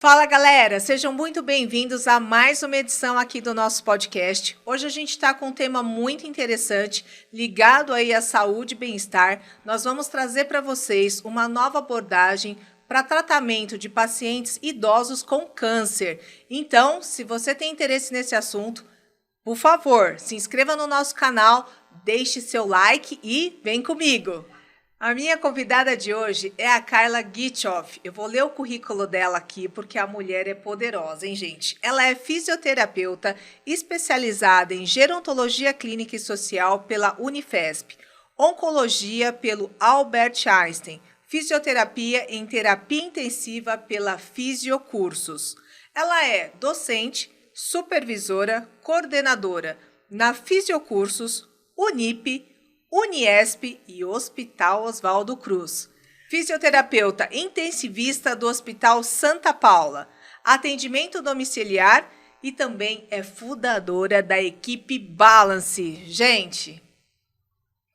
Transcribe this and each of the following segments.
Fala galera, sejam muito bem-vindos a mais uma edição aqui do nosso podcast. Hoje a gente está com um tema muito interessante, ligado aí à saúde e bem-estar. Nós vamos trazer para vocês uma nova abordagem para tratamento de pacientes idosos com câncer. Então, se você tem interesse nesse assunto, por favor, se inscreva no nosso canal, deixe seu like e vem comigo! A minha convidada de hoje é a Carla Gitchoff. Eu vou ler o currículo dela aqui porque a mulher é poderosa, hein, gente? Ela é fisioterapeuta especializada em gerontologia clínica e social pela Unifesp, oncologia pelo Albert Einstein, fisioterapia em terapia intensiva pela Fisiocursos. Ela é docente, supervisora, coordenadora na Fisiocursos, Unip, Uniesp e Hospital Oswaldo Cruz. Fisioterapeuta intensivista do Hospital Santa Paula. Atendimento domiciliar e também é fundadora da equipe Balance. Gente,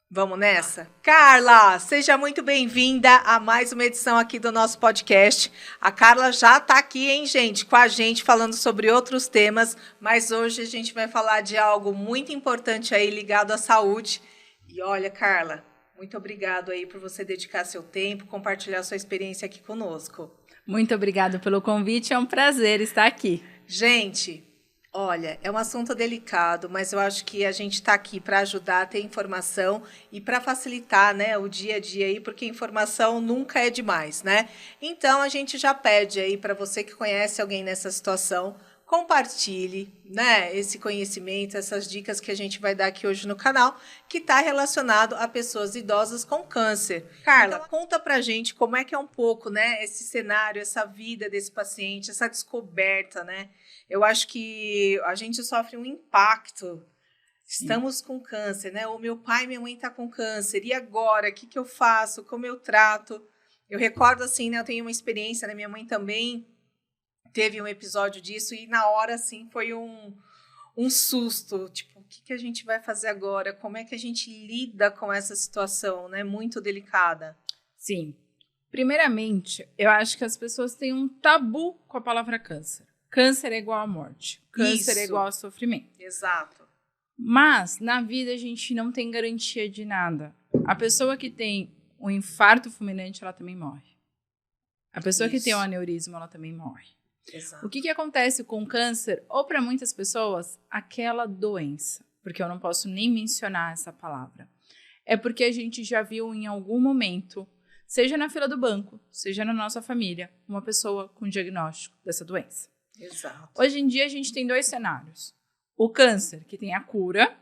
vamos nessa? Carla, seja muito bem-vinda a mais uma edição aqui do nosso podcast. A Carla já está aqui, hein, gente, com a gente falando sobre outros temas, mas hoje a gente vai falar de algo muito importante aí ligado à saúde. E olha, Carla, muito obrigado aí por você dedicar seu tempo, compartilhar sua experiência aqui conosco. Muito obrigada pelo convite, é um prazer estar aqui. Gente, olha, é um assunto delicado, mas eu acho que a gente está aqui para ajudar a ter informação e para facilitar, né, o dia a dia aí, porque informação nunca é demais, né? Então a gente já pede aí para você que conhece alguém nessa situação, compartilhe, né, esse conhecimento, essas dicas que a gente vai dar aqui hoje no canal, que está relacionado a pessoas idosas com câncer. Carla, então, conta pra gente como é que é um pouco, né, esse cenário, essa vida desse paciente, essa descoberta, né? Eu acho que a gente sofre um impacto. Estamos com câncer, né? O meu pai e minha mãe estão com câncer. E agora? O que eu faço? Como eu trato? Eu recordo assim, né, eu tenho uma experiência, né, minha mãe também teve um episódio disso e na hora, assim, foi um susto. Tipo, o que a gente vai fazer agora? Como é que a gente lida com essa situação, né? Muito delicada. Sim. Primeiramente, eu acho que as pessoas têm um tabu com a palavra câncer. Câncer é igual à morte. Câncer é igual a sofrimento. Exato. Mas, na vida, a gente não tem garantia de nada. A pessoa que tem um infarto fulminante, ela também morre. A pessoa que tem um aneurisma, ela também morre. Exato. O que acontece com o câncer, ou para muitas pessoas, aquela doença, porque eu não posso nem mencionar essa palavra, é porque a gente já viu em algum momento, seja na fila do banco, seja na nossa família, uma pessoa com diagnóstico dessa doença. Exato. Hoje em dia a gente tem dois cenários, o câncer, que tem a cura,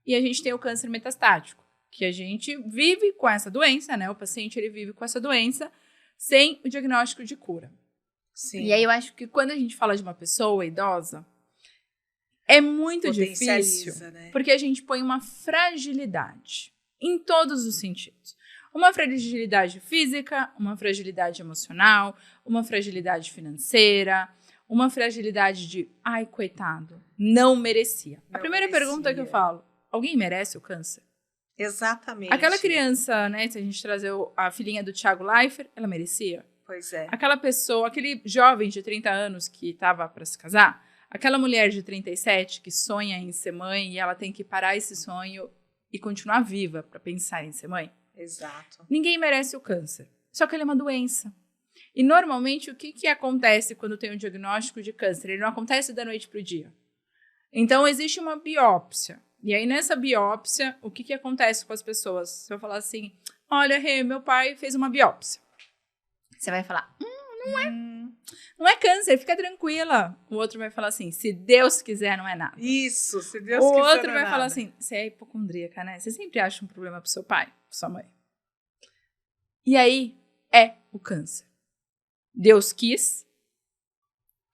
e a gente tem o câncer metastático, que a gente vive com essa doença, né? O paciente ele vive com essa doença sem o diagnóstico de cura. Sim. E aí eu acho que quando a gente fala de uma pessoa idosa, é muito difícil, né? Porque a gente põe uma fragilidade em todos os sentidos. Uma fragilidade física, uma fragilidade emocional, uma fragilidade financeira, uma fragilidade de, ai, coitado, não merecia. A primeira pergunta que eu falo, alguém merece o câncer? Exatamente. Aquela criança, né, se a gente trazer a filhinha do Thiago Leifert, ela merecia? Pois é. Aquela pessoa, aquele jovem de 30 anos que estava para se casar, aquela mulher de 37 que sonha em ser mãe e ela tem que parar esse sonho e continuar viva para pensar em ser mãe. Exato. Ninguém merece o câncer, só que ele é uma doença. E normalmente o que acontece quando tem um diagnóstico de câncer? Ele não acontece da noite para o dia. Então existe uma biópsia. E aí nessa biópsia, o que acontece com as pessoas? Se eu falar assim, olha, Rê, meu pai fez uma biópsia. Você vai falar, não é câncer, fica tranquila. O outro vai falar assim, se Deus quiser, não é nada. Isso, se Deus quiser, O outro não é vai nada. falar assim, você é hipocondríaca, né? Você sempre acha um problema pro seu pai, pra sua mãe. E aí, é o câncer. Deus quis.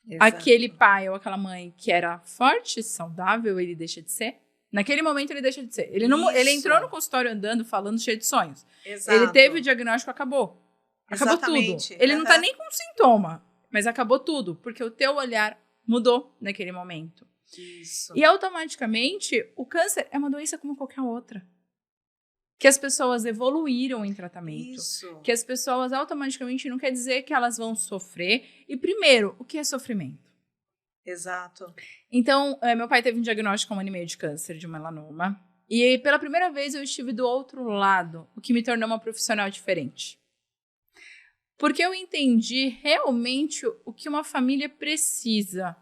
Exato. Aquele pai ou aquela mãe que era forte, saudável, ele deixa de ser. Naquele momento, ele deixa de ser. Ele entrou no consultório andando, falando, cheio de sonhos. Exato. Ele teve o diagnóstico, acabou. Acabou Exatamente. tudo. Ele não tá nem com sintoma, mas acabou tudo, porque o teu olhar mudou naquele momento. Isso. E automaticamente, o câncer é uma doença como qualquer outra. que as pessoas evoluíram em tratamento. Isso. Que as pessoas automaticamente não quer dizer que elas vão sofrer. E primeiro, o que é sofrimento? Exato. Então, meu pai teve um diagnóstico há 1 ano e meio de câncer de melanoma. E pela primeira vez eu estive do outro lado, o que me tornou uma profissional diferente. Porque eu entendi realmente o que uma família precisa.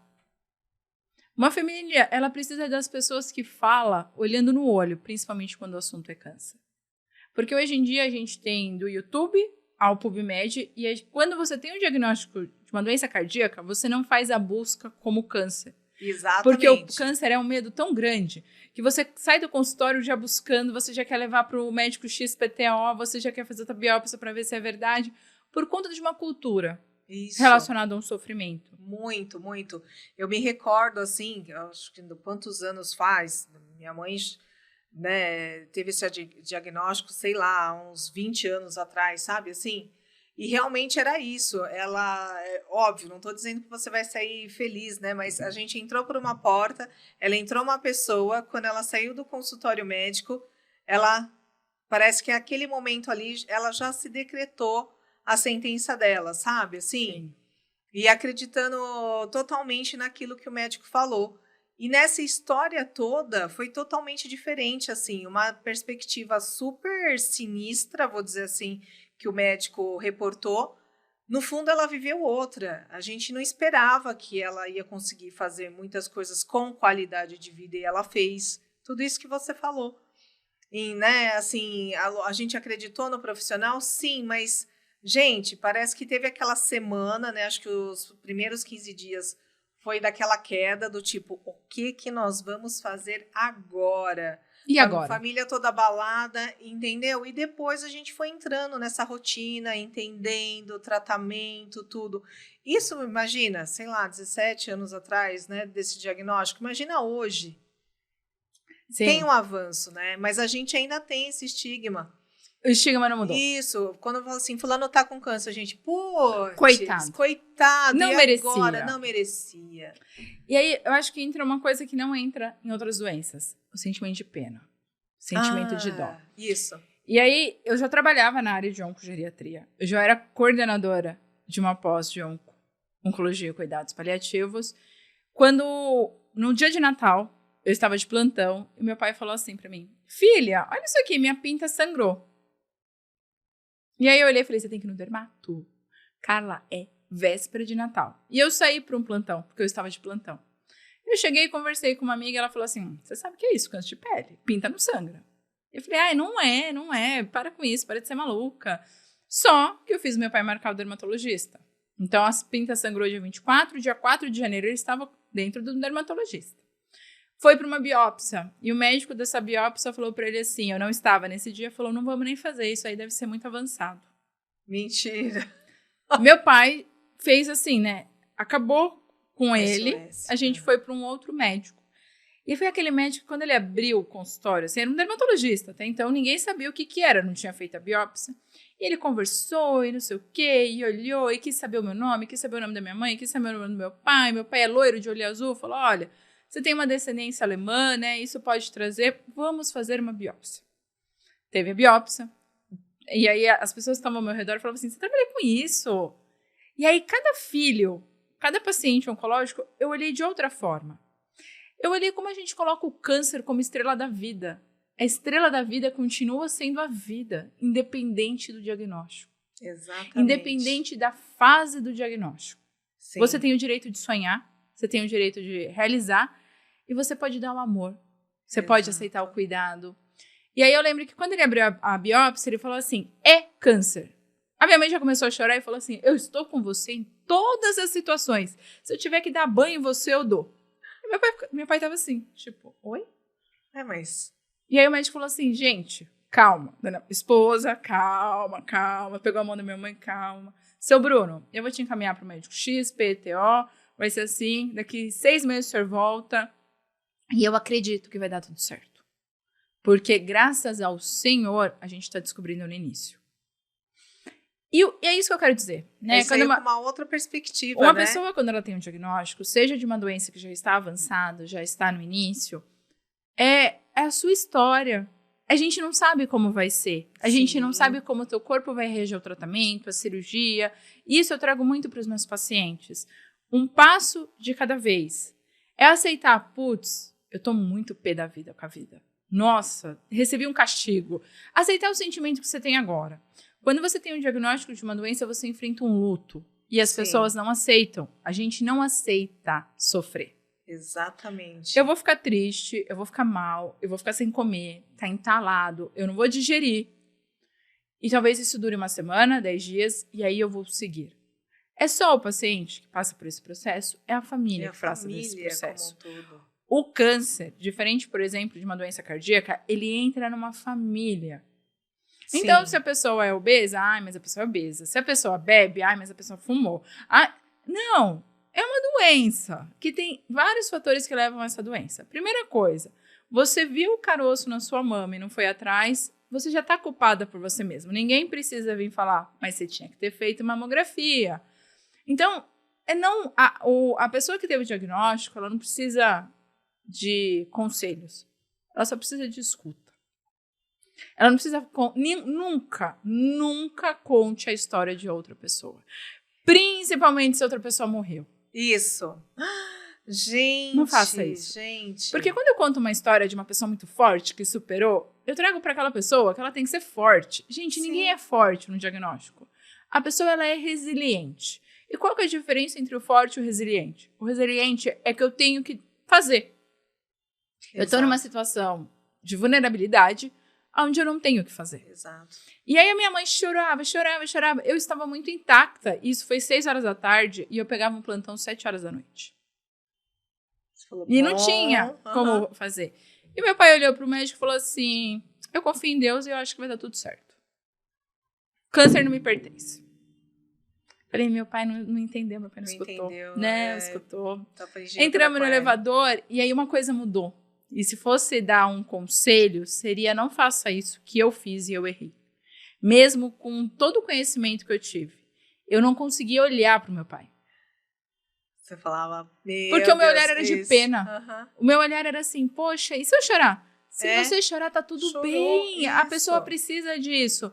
Uma família, ela precisa das pessoas que falam olhando no olho, principalmente quando o assunto é câncer. Porque hoje em dia a gente tem do YouTube ao PubMed, e quando você tem um diagnóstico de uma doença cardíaca, você não faz a busca como câncer. Exatamente. Porque o câncer é um medo tão grande que você sai do consultório já buscando, você já quer levar para o médico XPTO, você já quer fazer outra biópsia para ver se é verdade, por conta de uma cultura relacionada a um sofrimento. Muito, muito. Eu me recordo, assim, acho que quantos anos faz, minha mãe, né, teve esse diagnóstico, sei lá, uns 20 anos atrás, sabe, assim? E realmente era isso. Ela, óbvio, não estou dizendo que você vai sair feliz, né? Mas a gente entrou por uma porta, ela entrou uma pessoa, quando ela saiu do consultório médico, ela, parece que naquele momento ali, ela já se decretou a sentença dela, sabe? Assim, Sim. E acreditando totalmente naquilo que o médico falou. E nessa história toda foi totalmente diferente, assim, uma perspectiva super sinistra, vou dizer assim, que o médico reportou. No fundo, ela viveu outra. A gente não esperava que ela ia conseguir fazer muitas coisas com qualidade de vida e ela fez. Tudo isso que você falou. E, né, assim, a gente acreditou no profissional? Sim, mas, gente, parece que teve aquela semana, né? Acho que os primeiros 15 dias foi daquela queda do tipo, o que nós vamos fazer agora? E agora? Família toda abalada, entendeu? E depois a gente foi entrando nessa rotina, entendendo o tratamento, tudo. Isso, imagina, sei lá, 17 anos atrás, né, desse diagnóstico. Imagina hoje. Sim. Tem um avanço, né? Mas a gente ainda tem esse estigma. O estigma não mudou. Isso. Quando eu falo assim, fulano tá com câncer, a gente, putz, coitado. Não merecia. Agora? Não merecia. E aí, eu acho que entra uma coisa que não entra em outras doenças. O sentimento de pena. O sentimento de dó. Isso. E aí, eu já trabalhava na área de oncogeriatria. Eu já era coordenadora de uma pós de oncologia e cuidados paliativos. Quando, no dia de Natal, eu estava de plantão e meu pai falou assim pra mim, filha, olha isso aqui, minha pinta sangrou. E aí eu olhei e falei, você tem que ir no dermato. Carla, é véspera de Natal. E eu saí para um plantão, porque eu estava de plantão. Eu cheguei e conversei com uma amiga, ela falou assim, você sabe o que é isso, câncer de pele? Pinta não sangra. Eu falei, ai, não é, para com isso, para de ser maluca. Só que eu fiz meu pai marcar o dermatologista. Então, as pintas sangrou dia 24, dia 4 de janeiro ele estava dentro do dermatologista. Foi para uma biópsia, e o médico dessa biópsia falou para ele assim, eu não estava nesse dia, falou, não vamos nem fazer isso aí, deve ser muito avançado. Mentira. Meu pai fez assim, né, acabou com ele, a gente foi para um outro médico. E foi aquele médico, quando ele abriu o consultório, assim, era um dermatologista, até então ninguém sabia o que era, não tinha feito a biópsia. E ele conversou e não sei o quê, e olhou, e quis saber o meu nome, quis saber o nome da minha mãe, quis saber o nome do meu pai é loiro de olho azul, falou, olha, você tem uma descendência alemã, né? Isso pode trazer, vamos fazer uma biópsia. Teve a biópsia, e aí as pessoas que estavam ao meu redor falavam assim, você trabalha com isso? E aí cada filho, cada paciente oncológico, eu olhei de outra forma. Eu olhei como a gente coloca o câncer como estrela da vida. A estrela da vida continua sendo a vida, independente do diagnóstico. Exatamente. Independente da fase do diagnóstico. Sim. Você tem o direito de sonhar, você tem o direito de realizar, e você pode dar o amor. Você pode aceitar o cuidado. E aí eu lembro que quando ele abriu a biópsia, ele falou assim, é câncer. A minha mãe já começou a chorar e falou assim, eu estou com você em todas as situações. Se eu tiver que dar banho em você, eu dou. E meu pai tava assim, tipo, oi? Mas... E aí o médico falou assim, gente, calma. Dona esposa, calma. Pegou a mão da minha mãe, calma. Seu Bruno, eu vou te encaminhar para o médico X, PTO, vai ser assim, daqui 6 meses o senhor volta. E eu acredito que vai dar tudo certo. Porque graças ao Senhor, a gente está descobrindo no início. E é isso que eu quero dizer. Né? Isso aí é uma outra perspectiva, uma né? pessoa, quando ela tem um diagnóstico, seja de uma doença que já está avançada, já está no início, é a sua história. a gente não sabe como vai ser. A gente não Sim. sabe como o teu corpo vai reagir ao tratamento, à cirurgia. Isso eu trago muito para os meus pacientes. Um passo de cada vez. É aceitar, putz, eu tô muito pé da vida com a vida. Nossa, recebi um castigo. Aceitar o sentimento que você tem agora. Quando você tem um diagnóstico de uma doença, você enfrenta um luto. E as pessoas não aceitam. A gente não aceita sofrer. Exatamente. Eu vou ficar triste, eu vou ficar mal, eu vou ficar sem comer, tá entalado, eu não vou digerir. E talvez isso dure uma semana, 10 dias, e aí eu vou seguir. É só o paciente que passa por esse processo, é a família que passa por esse processo. Como um todo. O câncer, diferente, por exemplo, de uma doença cardíaca, ele entra numa família. Então, se a pessoa é obesa, mas a pessoa é obesa. Se a pessoa bebe, mas a pessoa fumou. Não, é uma doença que tem vários fatores que levam a essa doença. Primeira coisa, você viu o caroço na sua mama e não foi atrás, você já está culpada por você mesmo. Ninguém precisa vir falar, mas você tinha que ter feito mamografia. Então, a pessoa que teve o diagnóstico, ela não precisa de conselhos. Ela só precisa de escuta. Ela não precisa... Nunca conte a história de outra pessoa. Principalmente se outra pessoa morreu. Isso. Gente. Não faça isso. Gente. Porque quando eu conto uma história de uma pessoa muito forte que superou, eu trago para aquela pessoa que ela tem que ser forte. Gente, ninguém é forte no diagnóstico. A pessoa, ela é resiliente. E qual que é a diferença entre o forte e o resiliente? O resiliente é que eu tenho que fazer. Exato. Eu estou numa situação de vulnerabilidade onde eu não tenho o que fazer. Exato. E aí a minha mãe chorava. Eu estava muito intacta. Isso foi 6 horas da tarde e eu pegava um plantão 7 horas da noite. Falou, e não tinha como fazer. E meu pai olhou pro médico e falou assim, eu confio em Deus e eu acho que vai dar tudo certo. Câncer não me pertence. Falei, meu pai não entendeu, meu pai não escutou. Entendeu, né? Escutou. Entramos no elevador e aí uma coisa mudou. E se fosse dar um conselho, seria não faça isso que eu fiz e eu errei. Mesmo com todo o conhecimento que eu tive. Eu não conseguia olhar pro meu pai. Você falava, porque o meu olhar era de pena. O meu olhar era assim, poxa, e se eu chorar? Se você chorar, tá tudo bem. A pessoa precisa disso.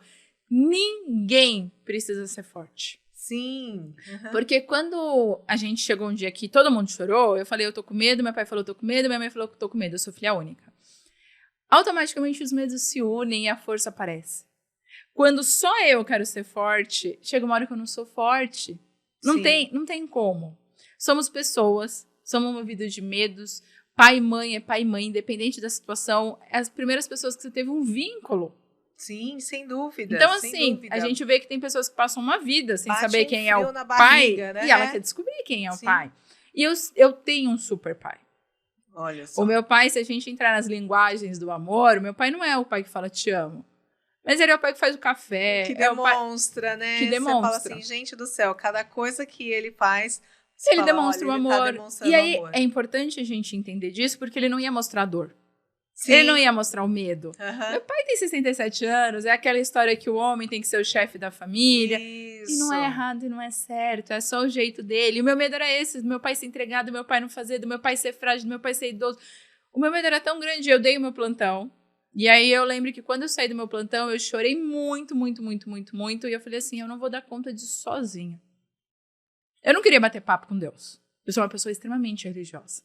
Ninguém precisa ser forte. Sim. Porque quando a gente chegou um dia que todo mundo chorou, eu falei, eu tô com medo, meu pai falou, eu tô com medo, minha mãe falou que eu tô com medo, eu sou filha única. Automaticamente os medos se unem e a força aparece. Quando só eu quero ser forte, chega uma hora que eu não sou forte. Não tem como. Somos pessoas, somos movidos de medos. Pai e mãe é pai e mãe, independente da situação. É as primeiras pessoas que você teve um vínculo. Sim, sem dúvida. Então, assim, a gente vê que tem pessoas que passam uma vida sem saber quem é o na pai. barriga, né? E ela quer descobrir quem é o pai. E eu tenho um super pai. Olha só. O meu pai, se a gente entrar nas linguagens do amor, o meu pai não é o pai que fala te amo. Mas ele é o pai que faz o café. Que demonstra, né? Que demonstra. Você fala assim, gente do céu, cada coisa que ele faz... Ele demonstra o amor. E aí é importante a gente entender disso, porque ele não ia mostrar dor. Sim. Ele não ia mostrar o medo. Meu pai tem 67 anos, é aquela história que o homem tem que ser o chefe da família. Isso. E não é errado e não é certo, é só o jeito dele. E o meu medo era esse, do meu pai ser entregado, do meu pai não fazer, do meu pai ser frágil, do meu pai ser idoso. O meu medo era tão grande, eu dei o meu plantão. E aí eu lembro que quando eu saí do meu plantão, eu chorei muito. E eu falei assim, eu não vou dar conta disso sozinha. Eu não queria bater papo com Deus. Eu sou uma pessoa extremamente religiosa.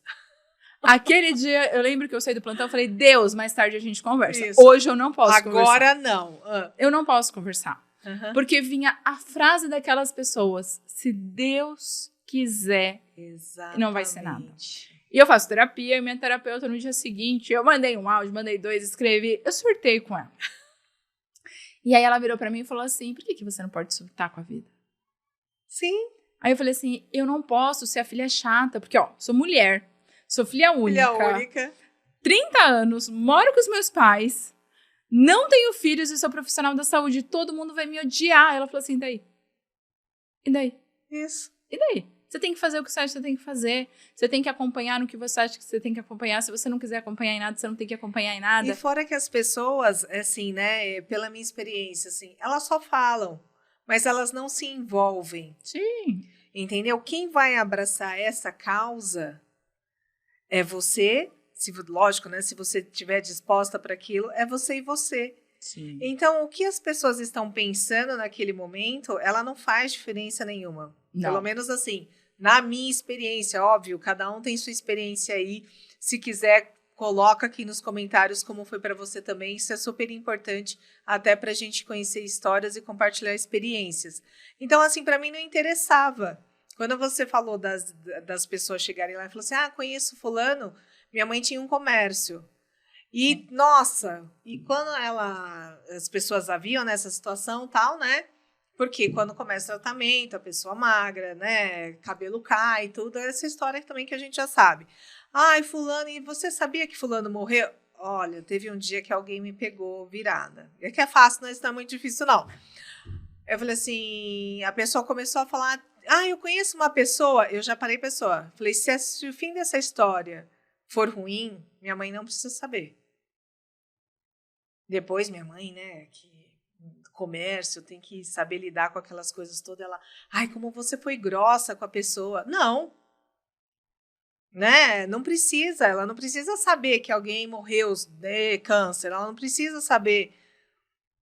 Aquele dia, eu lembro que eu saí do plantão e falei, Deus, mais tarde a gente conversa. Isso. Hoje eu não posso conversar. Agora não. Eu não posso conversar. Porque vinha a frase daquelas pessoas, se Deus quiser, não vai ser nada. E eu faço terapia, e minha terapeuta no dia seguinte, eu mandei um áudio, mandei 2, escrevi, eu surtei com ela. E aí ela virou pra mim e falou assim, por que você não pode surtar com a vida? Sim. Aí eu falei assim, eu não posso ser a filha chata, porque sou mulher. Sou filha única. 30 anos, moro com os meus pais, não tenho filhos e sou profissional da saúde. Todo mundo vai me odiar. Ela falou assim, e daí? Isso. E daí? Você tem que fazer o que você acha que você tem que fazer. Você tem que acompanhar no que você acha que você tem que acompanhar. Se você não quiser acompanhar em nada, você não tem que acompanhar em nada. E fora que as pessoas, assim, né, pela minha experiência, assim, elas só falam, mas elas não se envolvem. Sim. Entendeu? Quem vai abraçar essa causa... é você lógico, né? Se você estiver disposta para aquilo, é você e você. Sim. Então, o que as pessoas estão pensando naquele momento, ela não faz diferença nenhuma. Não. Pelo menos assim, na minha experiência, óbvio, cada um tem sua experiência aí. Se quiser, coloca aqui nos comentários como foi para você também. Isso é super importante, até para a gente conhecer histórias e compartilhar experiências. Então, assim, para mim não interessava. Quando você falou das pessoas chegarem lá e falar assim, conheço fulano, minha mãe tinha um comércio. E, nossa, e quando as pessoas a viam nessa situação tal, né? Porque quando começa o tratamento, a pessoa magra, né? Cabelo cai, tudo, essa história também que a gente já sabe. Ai, fulano, e você sabia que fulano morreu? Olha, teve um dia que alguém me pegou virada. É que é fácil, não está muito difícil, não. Eu falei assim, a pessoa começou a falar, eu conheço uma pessoa, eu já parei pessoa. Falei, se o fim dessa história for ruim, minha mãe não precisa saber. Depois minha mãe, né, que comércio, tem que saber lidar com aquelas coisas todas, ela, como você foi grossa com a pessoa. Não, né, não precisa, ela não precisa saber que alguém morreu de câncer, ela não precisa saber,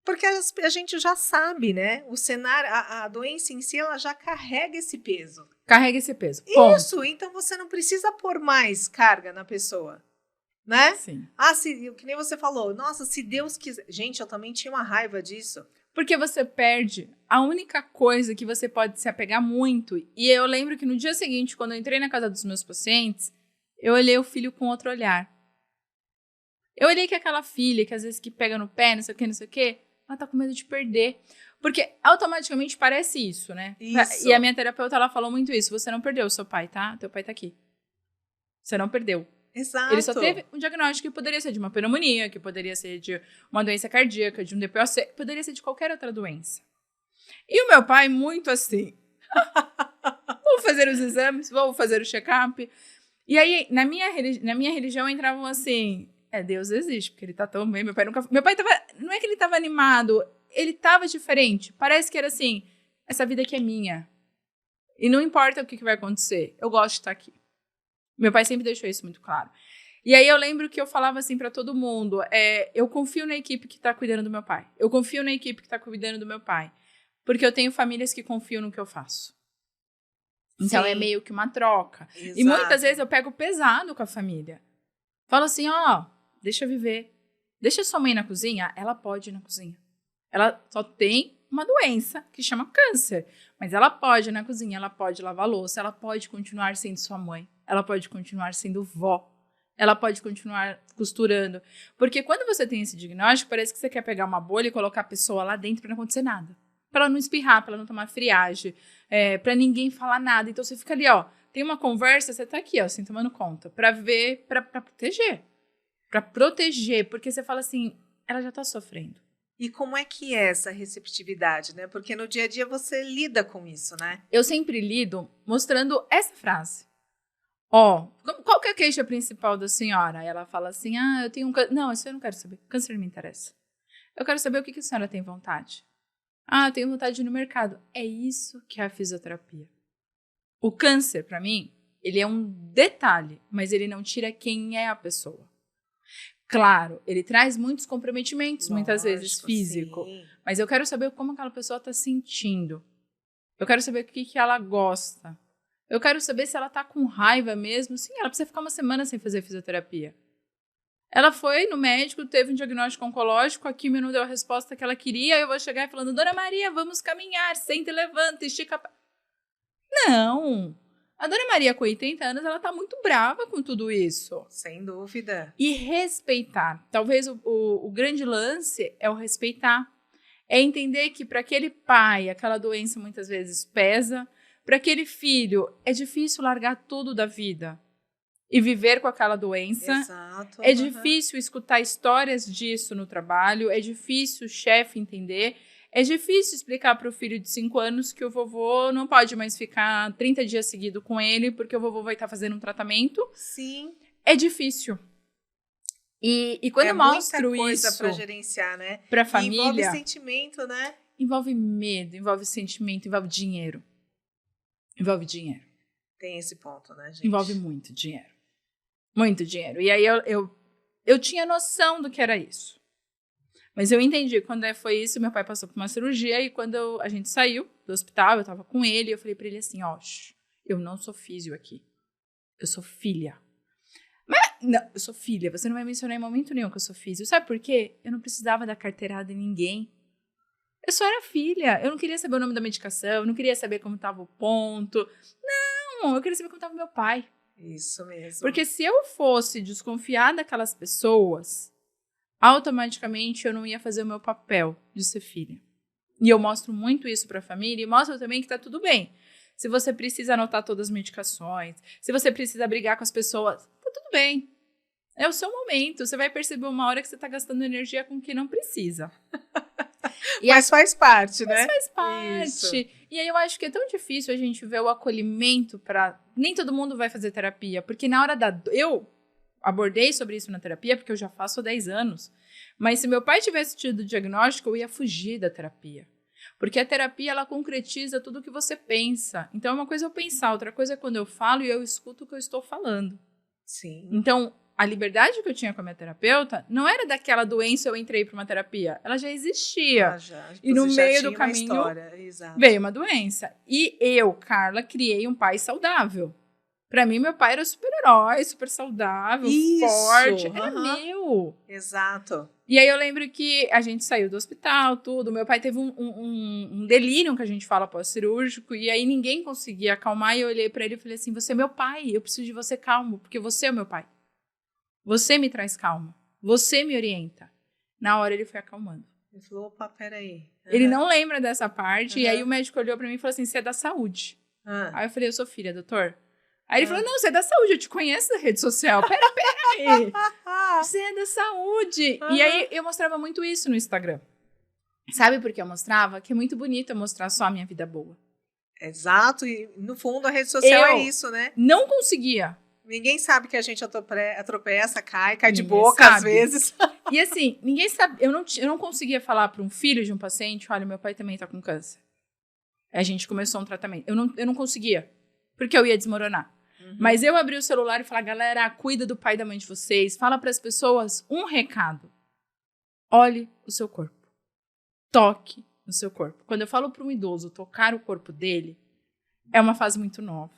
porque a gente já sabe, né, o cenário, a doença em si, ela já carrega esse peso. Carrega esse peso. Ponto. Isso, então você não precisa pôr mais carga na pessoa. Né? Sim. Que nem você falou, nossa, se Deus quiser. Gente, eu também tinha uma raiva disso. Porque você perde a única coisa que você pode se apegar muito. E eu lembro que no dia seguinte, quando eu entrei na casa dos meus pacientes, eu olhei o filho com outro olhar. Eu olhei que aquela filha, que às vezes que pega no pé, não sei o quê, ela tá com medo de perder. Porque automaticamente parece isso, né? Isso. E a minha terapeuta, ela falou muito isso. Você não perdeu o seu pai, tá? Teu pai tá aqui. Você não perdeu. Exato. Ele só teve um diagnóstico que poderia ser de uma pneumonia, que poderia ser de uma doença cardíaca, de um DPOC, poderia ser de qualquer outra doença. E o meu pai, muito assim, vou fazer os exames, vou fazer o check-up. E aí, na minha religião, entravam assim, Deus existe, porque ele tá tão bem. Meu pai tava, não é que ele tava animado, ele tava diferente. Parece que era assim, essa vida aqui é minha. E não importa o que vai acontecer, eu gosto de estar aqui. Meu pai sempre deixou isso muito claro. E aí eu lembro que eu falava assim pra todo mundo, eu confio na equipe que tá cuidando do meu pai. Eu confio na equipe que tá cuidando do meu pai. Porque eu tenho famílias que confiam no que eu faço. Então é meio que uma troca. Exato. E muitas vezes eu pego pesado com a família. Falo assim, deixa eu viver. Deixa sua mãe na cozinha. Ela pode ir na cozinha. Ela só tem uma doença que chama câncer. Mas ela pode ir na cozinha, ela pode lavar louça, ela pode continuar sendo sua mãe. Ela pode continuar sendo vó. Ela pode continuar costurando. Porque quando você tem esse diagnóstico, parece que você quer pegar uma bolha e colocar a pessoa lá dentro para não acontecer nada. Para ela não espirrar, para ela não tomar friagem, para ninguém falar nada. Então você fica ali, tem uma conversa, você tá aqui, assim, tomando conta. Para ver, para proteger. Para proteger, porque você fala assim, ela já tá sofrendo. E como é que é essa receptividade, né? Porque no dia a dia você lida com isso, né? Eu sempre lido mostrando essa frase. Qual que é a queixa principal da senhora? Ela fala assim, eu tenho um câncer. Não, isso eu não quero saber. Câncer não me interessa. Eu quero saber o que a senhora tem vontade. Eu tenho vontade de ir no mercado. É isso que é a fisioterapia. O câncer, para mim, ele é um detalhe, mas ele não tira quem é a pessoa. Claro, ele traz muitos comprometimentos, muitas vezes físico. Sim. Mas eu quero saber como aquela pessoa está sentindo. Eu quero saber o que ela gosta. Eu quero saber se ela tá com raiva mesmo. Sim, ela precisa ficar uma semana sem fazer fisioterapia. Ela foi no médico, teve um diagnóstico oncológico, a quimio não deu a resposta que ela queria, eu vou chegar falando, Dona Maria, vamos caminhar, senta e levanta, estica... Não! A Dona Maria, com 80 anos, ela tá muito brava com tudo isso. Sem dúvida. E respeitar. Talvez o grande lance é o respeitar. É entender que para aquele pai, aquela doença muitas vezes pesa. Para aquele filho, é difícil largar tudo da vida e viver com aquela doença. Exato. É difícil escutar histórias disso no trabalho, é difícil o chefe entender, é difícil explicar para o filho de 5 anos que o vovô não pode mais ficar 30 dias seguidos com ele porque o vovô vai estar fazendo um tratamento. Sim. É difícil. E quando eu mostro muita coisa isso para gerenciar, né? Para a família, envolve sentimento, né? Envolve medo, envolve sentimento, envolve dinheiro. Envolve dinheiro. Tem esse ponto, né, gente? Envolve muito dinheiro. Muito dinheiro. E aí eu tinha noção do que era isso. Mas eu entendi, quando foi isso, meu pai passou por uma cirurgia e quando a gente saiu do hospital, eu tava com ele, eu falei pra ele assim, ó, eu não sou físio aqui, eu sou filha. Mas, não, eu sou filha, você não vai mencionar em momento nenhum que eu sou físio. Sabe por quê? Eu não precisava dar carteirada em ninguém. Eu só era filha, eu não queria saber o nome da medicação, eu não queria saber como tava o ponto. Não, eu queria saber como tava meu pai. Isso mesmo. Porque se eu fosse desconfiar daquelas pessoas, automaticamente eu não ia fazer o meu papel de ser filha. E eu mostro muito isso para a família e mostro também que tá tudo bem. Se você precisa anotar todas as medicações, se você precisa brigar com as pessoas, tá tudo bem. É o seu momento. Você vai perceber uma hora que você tá gastando energia com quem não precisa. Mas faz parte, né? Mas faz parte. Isso. E aí eu acho que é tão difícil a gente ver o acolhimento para... Nem todo mundo vai fazer terapia, porque na hora da... Eu abordei sobre isso na terapia, porque eu já faço há 10 anos. Mas se meu pai tivesse tido o diagnóstico, eu ia fugir da terapia. Porque a terapia, ela concretiza tudo o que você pensa. Então, uma coisa é eu pensar, outra coisa é quando eu falo e eu escuto o que eu estou falando. Sim. Então, a liberdade que eu tinha com a minha terapeuta não era daquela doença eu entrei para uma terapia. Ela já existia. E no meio do caminho veio uma doença. E eu, Carla, criei um pai saudável. Pra mim, meu pai era super-herói, super saudável, forte. Era meu. Exato. E aí eu lembro que a gente saiu do hospital, tudo. Meu pai teve um delírio, que a gente fala pós-cirúrgico, e aí ninguém conseguia acalmar. E eu olhei pra ele e falei assim, você é meu pai, eu preciso de você calmo, porque você é o meu pai. Você me traz calma, você me orienta. Na hora ele foi acalmando. Ele falou, opa, peraí. Ele não lembra dessa parte, e aí o médico olhou pra mim e falou assim, você é da saúde. Aí eu falei, eu sou filha, doutor. Aí ele falou, não, você é da saúde, eu te conheço da rede social. Peraí. Você é da saúde. E aí eu mostrava muito isso no Instagram. Sabe por que eu mostrava? Que é muito bonito eu mostrar só a minha vida boa. Exato. E no fundo a rede social é isso, né? Não conseguia. Ninguém sabe que a gente atropeça, cai de boca às vezes. E assim, ninguém sabe. Eu não conseguia falar para um filho de um paciente, olha, meu pai também tá com câncer. A gente começou um tratamento. Eu não conseguia, porque eu ia desmoronar. Mas eu abri o celular e falei, galera, cuida do pai e da mãe de vocês. Fala para as pessoas um recado. Olhe o seu corpo. Toque no seu corpo. Quando eu falo para um idoso tocar o corpo dele, é uma fase muito nova.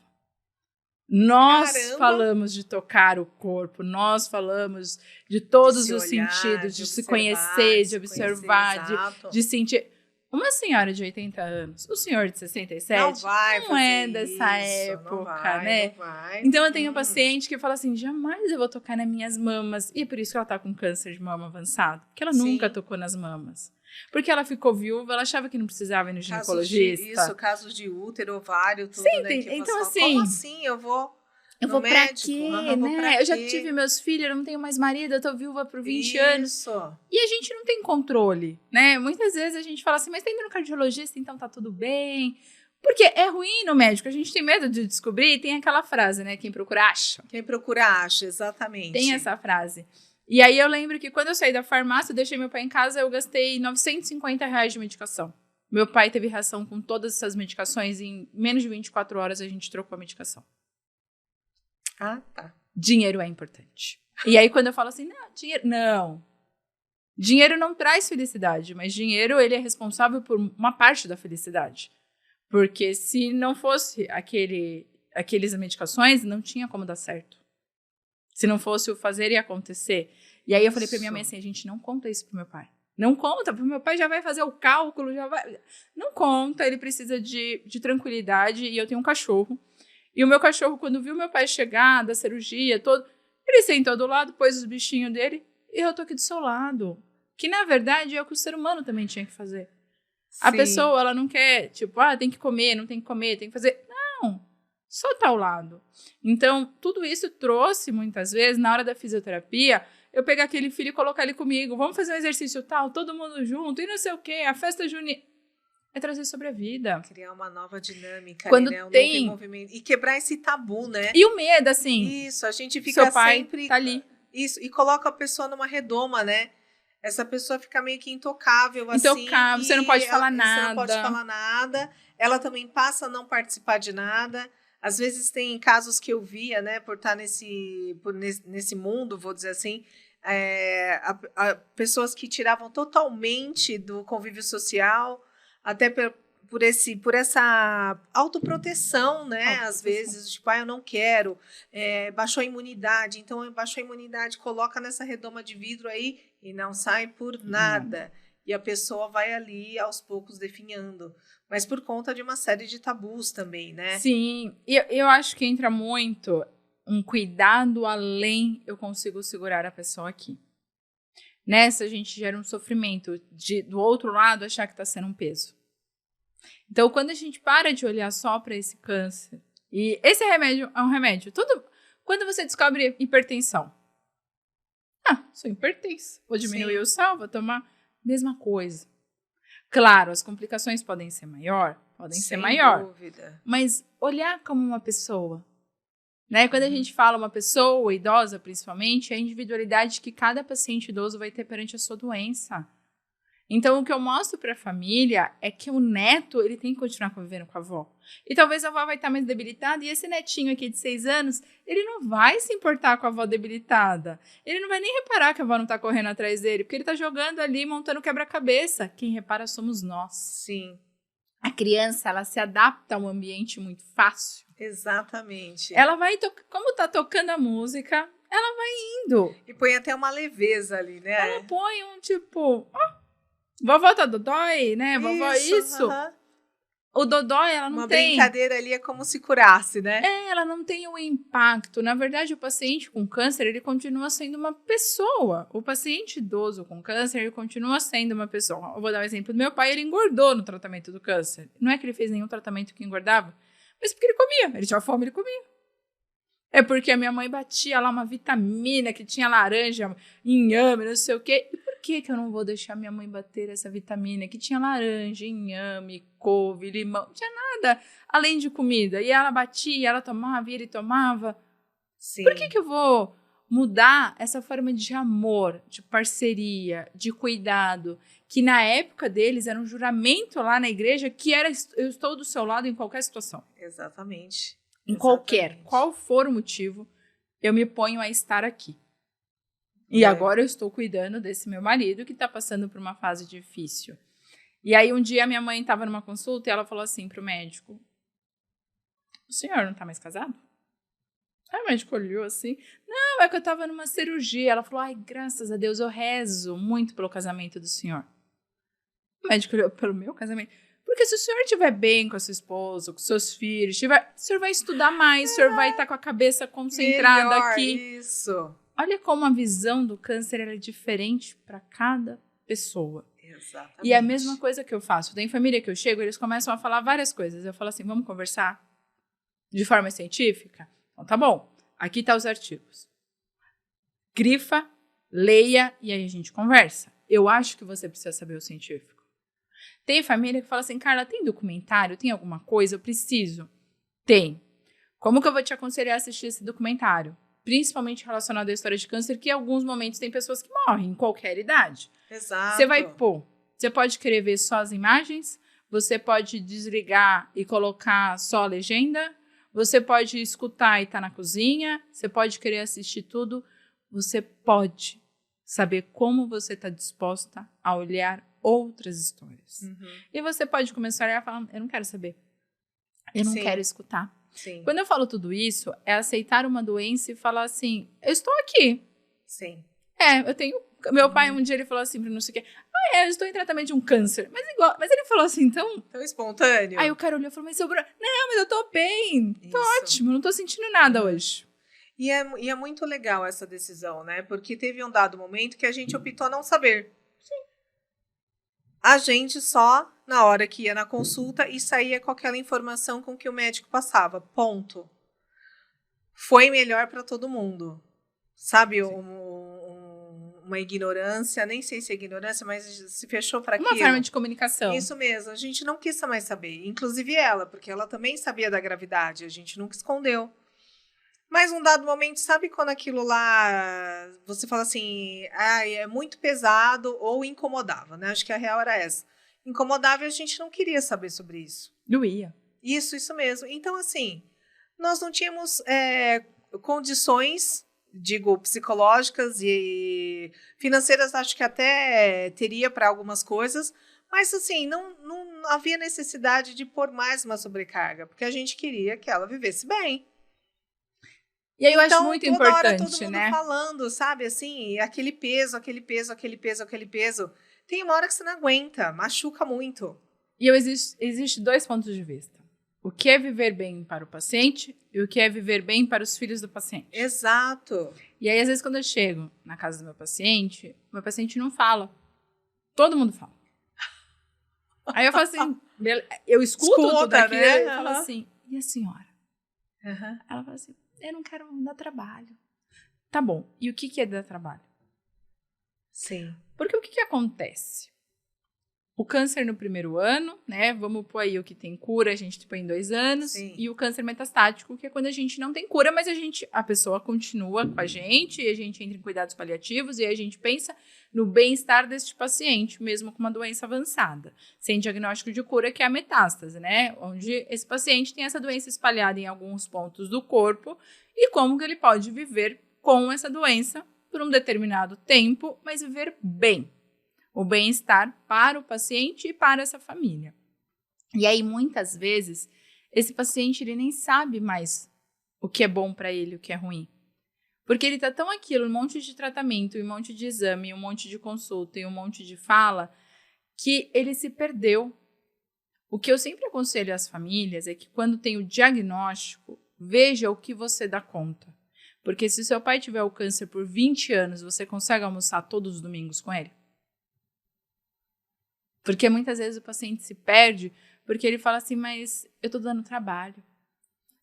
Nós falamos de tocar o corpo, nós falamos de todos os sentidos, de se conhecer, de observar, de sentir... Uma senhora de 80 anos, o senhor de 67, não é dessa época, né? Não vai. Então eu tenho um paciente que fala assim, jamais eu vou tocar nas minhas mamas. E é por isso que ela tá com câncer de mama avançado. Porque ela nunca tocou nas mamas. Porque ela ficou viúva, ela achava que não precisava ir no ginecologista. Casos de útero, ovário, tudo, sim, né? Então assim... Como assim? Eu vou médico, pra quê, né? Eu já tive meus filhos, eu não tenho mais marido, eu tô viúva por 20 anos. E a gente não tem controle, né? Muitas vezes a gente fala assim, mas tá indo no cardiologista, então tá tudo bem. Porque é ruim no médico, a gente tem medo de descobrir, e tem aquela frase, né? Quem procura, acha. Quem procura, acha, exatamente. Tem essa frase. E aí eu lembro que quando eu saí da farmácia, eu deixei meu pai em casa, eu gastei R$950 de medicação. Meu pai teve reação com todas essas medicações, e em menos de 24 horas a gente trocou a medicação. Ah, tá. Dinheiro é importante. E aí, quando eu falo assim, não. Dinheiro não traz felicidade, mas dinheiro, ele é responsável por uma parte da felicidade. Porque se não fosse aqueles medicações, não tinha como dar certo. Se não fosse o fazer e acontecer. E aí eu falei pra minha mãe assim, a gente não conta isso pro meu pai. Não conta, porque meu pai já vai fazer o cálculo, já vai... Não conta, ele precisa de tranquilidade, e eu tenho um cachorro. E o meu cachorro, quando viu meu pai chegar da cirurgia, ele sentou do lado, pôs os bichinhos dele, e eu tô aqui do seu lado. Que, na verdade, é o que o ser humano também tinha que fazer. Sim. A pessoa, ela não quer, tipo, tem que comer, não tem que comer, tem que fazer... Não, só tá ao lado. Então, tudo isso trouxe, muitas vezes, na hora da fisioterapia, eu pegar aquele filho e colocar ele comigo, vamos fazer um exercício tal, todo mundo junto, e não sei o quê, a festa junina... É trazer sobre a vida. Criar uma nova dinâmica, quando né? Tem... novo movimento. E quebrar esse tabu, né? E o medo, assim... Isso, a gente fica seu pai sempre... tá ali. Isso, e coloca a pessoa numa redoma, né? Essa pessoa fica meio que intocável, assim. Intocável, você não pode falar nada. Você não pode falar nada. Ela também passa a não participar de nada. Às vezes tem casos que eu via, né, por estar nesse mundo, vou dizer assim, pessoas que tiravam totalmente do convívio social, até por essa autoproteção, né? Às vezes, tipo, eu não quero, baixou a imunidade, então baixou a imunidade, coloca nessa redoma de vidro aí e não sai por nada. E a pessoa vai ali, aos poucos, definhando. Mas por conta de uma série de tabus também, né? Sim, e eu acho que entra muito um cuidado além, eu consigo segurar a pessoa aqui. Nessa, a gente gera um sofrimento do outro lado achar que está sendo um peso. Então, quando a gente para de olhar só para esse câncer, e esse remédio é um remédio, quando você descobre hipertensão, sou hipertensa, vou diminuir o sal, vou tomar, mesma coisa. Claro, as complicações podem ser maior, Sem dúvida. Mas olhar como uma pessoa, né? Quando a gente fala uma pessoa idosa, principalmente, é a individualidade que cada paciente idoso vai ter perante a sua doença. Então, o que eu mostro para a família é que o neto, ele tem que continuar convivendo com a avó. E talvez a avó vai estar mais debilitada, e esse netinho aqui de 6 anos, ele não vai se importar com a avó debilitada. Ele não vai nem reparar que a avó não está correndo atrás dele, porque ele está jogando ali, montando quebra-cabeça. Quem repara somos nós. Sim. A criança, ela se adapta a um ambiente muito fácil. Exatamente. Ela vai, como está tocando a música, ela vai indo. E põe até uma leveza ali, né? Ela põe um tipo... vovó tá dodói, né? Vovó isso. O dodói, ela não tem... Uma brincadeira ali é como se curasse, né? Ela não tem o impacto. Na verdade, o paciente com câncer, ele continua sendo uma pessoa. O paciente idoso com câncer, ele continua sendo uma pessoa. Eu vou dar um exemplo do meu pai, ele engordou no tratamento do câncer. Não é que ele fez nenhum tratamento que engordava, mas porque ele comia. Ele tinha fome, ele comia. É porque a minha mãe batia lá uma vitamina que tinha laranja, inhame, não sei o quê. E por que eu não vou deixar minha mãe bater essa vitamina que tinha laranja, inhame, couve, limão? Não tinha nada além de comida. E ela batia, ela tomava, e ele tomava. Sim. Por que eu vou mudar essa forma de amor, de parceria, de cuidado, que na época deles era um juramento lá na igreja que era eu estou do seu lado em qualquer situação. Exatamente. Em qual for o motivo, eu me ponho a estar aqui. E agora eu estou cuidando desse meu marido que está passando por uma fase difícil. E aí um dia minha mãe estava numa consulta e ela falou assim para o médico: o senhor não está mais casado? Aí o médico olhou assim: não, é que eu estava numa cirurgia. Ela falou: ai, graças a Deus, eu rezo muito pelo casamento do senhor. O médico olhou: pelo meu casamento? Porque se o senhor estiver bem com a sua esposa, com seus filhos, o senhor vai estudar mais, o senhor vai estar com a cabeça concentrada melhor, aqui. Isso. Olha como a visão do câncer é diferente para cada pessoa. Exatamente. E é a mesma coisa que eu faço. Tem família que eu chego, eles começam a falar várias coisas. Eu falo assim: vamos conversar de forma científica? Então tá bom, aqui tá os artigos. Grifa, leia e aí a gente conversa. Eu acho que você precisa saber o científico. Tem família que fala assim: Carla, tem documentário? Tem alguma coisa? Eu preciso. Tem. Como que eu vou te aconselhar a assistir esse documentário? Principalmente relacionado à história de câncer, que em alguns momentos tem pessoas que morrem em qualquer idade. Exato. Você vai pôr. Você pode querer ver só as imagens, você pode desligar e colocar só a legenda, você pode escutar e estar na cozinha, você pode querer assistir tudo, você pode saber como você está disposta a olhar outras histórias. E você pode começar a olhar e falar: eu não quero saber. Eu não quero escutar. Sim. Quando eu falo tudo isso, é aceitar uma doença e falar assim: eu estou aqui. Sim. Eu tenho... Meu pai, um dia, ele falou assim pra não sei o quê: eu estou em tratamento de um câncer. Mas ele falou assim, tão espontâneo. Aí o cara olhou e falou: mas seu Bruno... Não, mas eu tô bem. Tô ótimo, não tô sentindo nada hoje. E é muito legal essa decisão, né? Porque teve um dado momento que a gente optou não saber. A gente só, na hora que ia na consulta, e saía com aquela informação com que o médico passava. Ponto. Foi melhor para todo mundo. Sabe, uma ignorância, nem sei se é ignorância, mas se fechou para aquilo. Uma forma de comunicação. Isso mesmo, a gente não quis mais saber. Inclusive ela, porque ela também sabia da gravidade, a gente nunca escondeu. Mas num dado momento, sabe quando aquilo lá, você fala assim, é muito pesado ou incomodava, né? Acho que a real era essa. Incomodava e a gente não queria saber sobre isso. Doía. Isso mesmo. Então, assim, nós não tínhamos condições, digo, psicológicas e financeiras, acho que até teria para algumas coisas, mas assim, não havia necessidade de pôr mais uma sobrecarga, porque a gente queria que ela vivesse bem. E aí eu acho muito toda hora importante, todo mundo né? falando, sabe, assim, aquele peso. Tem uma hora que você não aguenta, machuca muito. E existe 2 pontos de vista. O que é viver bem para o paciente e o que é viver bem para os filhos do paciente. Exato. E aí, às vezes, quando eu chego na casa do meu paciente não fala. Todo mundo fala. Aí eu falo assim, eu escuto tudo aquilo, né? E falo assim, e a senhora? Uhum. Ela fala assim, eu não quero dar trabalho. Tá bom, e o que é dar trabalho? Sim. Porque o que acontece? O câncer no primeiro ano, né? Vamos pôr aí o que tem cura, a gente põe em 2 anos. Sim. E o câncer metastático, que é quando a gente não tem cura, mas a pessoa continua com a gente, e a gente entra em cuidados paliativos, e a gente pensa no bem-estar deste paciente, mesmo com uma doença avançada, sem diagnóstico de cura, que é a metástase, né? Onde esse paciente tem essa doença espalhada em alguns pontos do corpo, e como que ele pode viver com essa doença por um determinado tempo, mas viver bem. O bem-estar para o paciente e para essa família. E aí, muitas vezes, esse paciente ele nem sabe mais o que é bom para ele, o que é ruim. Porque ele está tão aquilo, um monte de tratamento, um monte de exame, um monte de consulta e um monte de fala, que ele se perdeu. O que eu sempre aconselho às famílias é que quando tem o diagnóstico, veja o que você dá conta. Porque se seu pai tiver o câncer por 20 anos, você consegue almoçar todos os domingos com ele? Porque muitas vezes o paciente se perde porque ele fala assim, mas eu estou dando trabalho.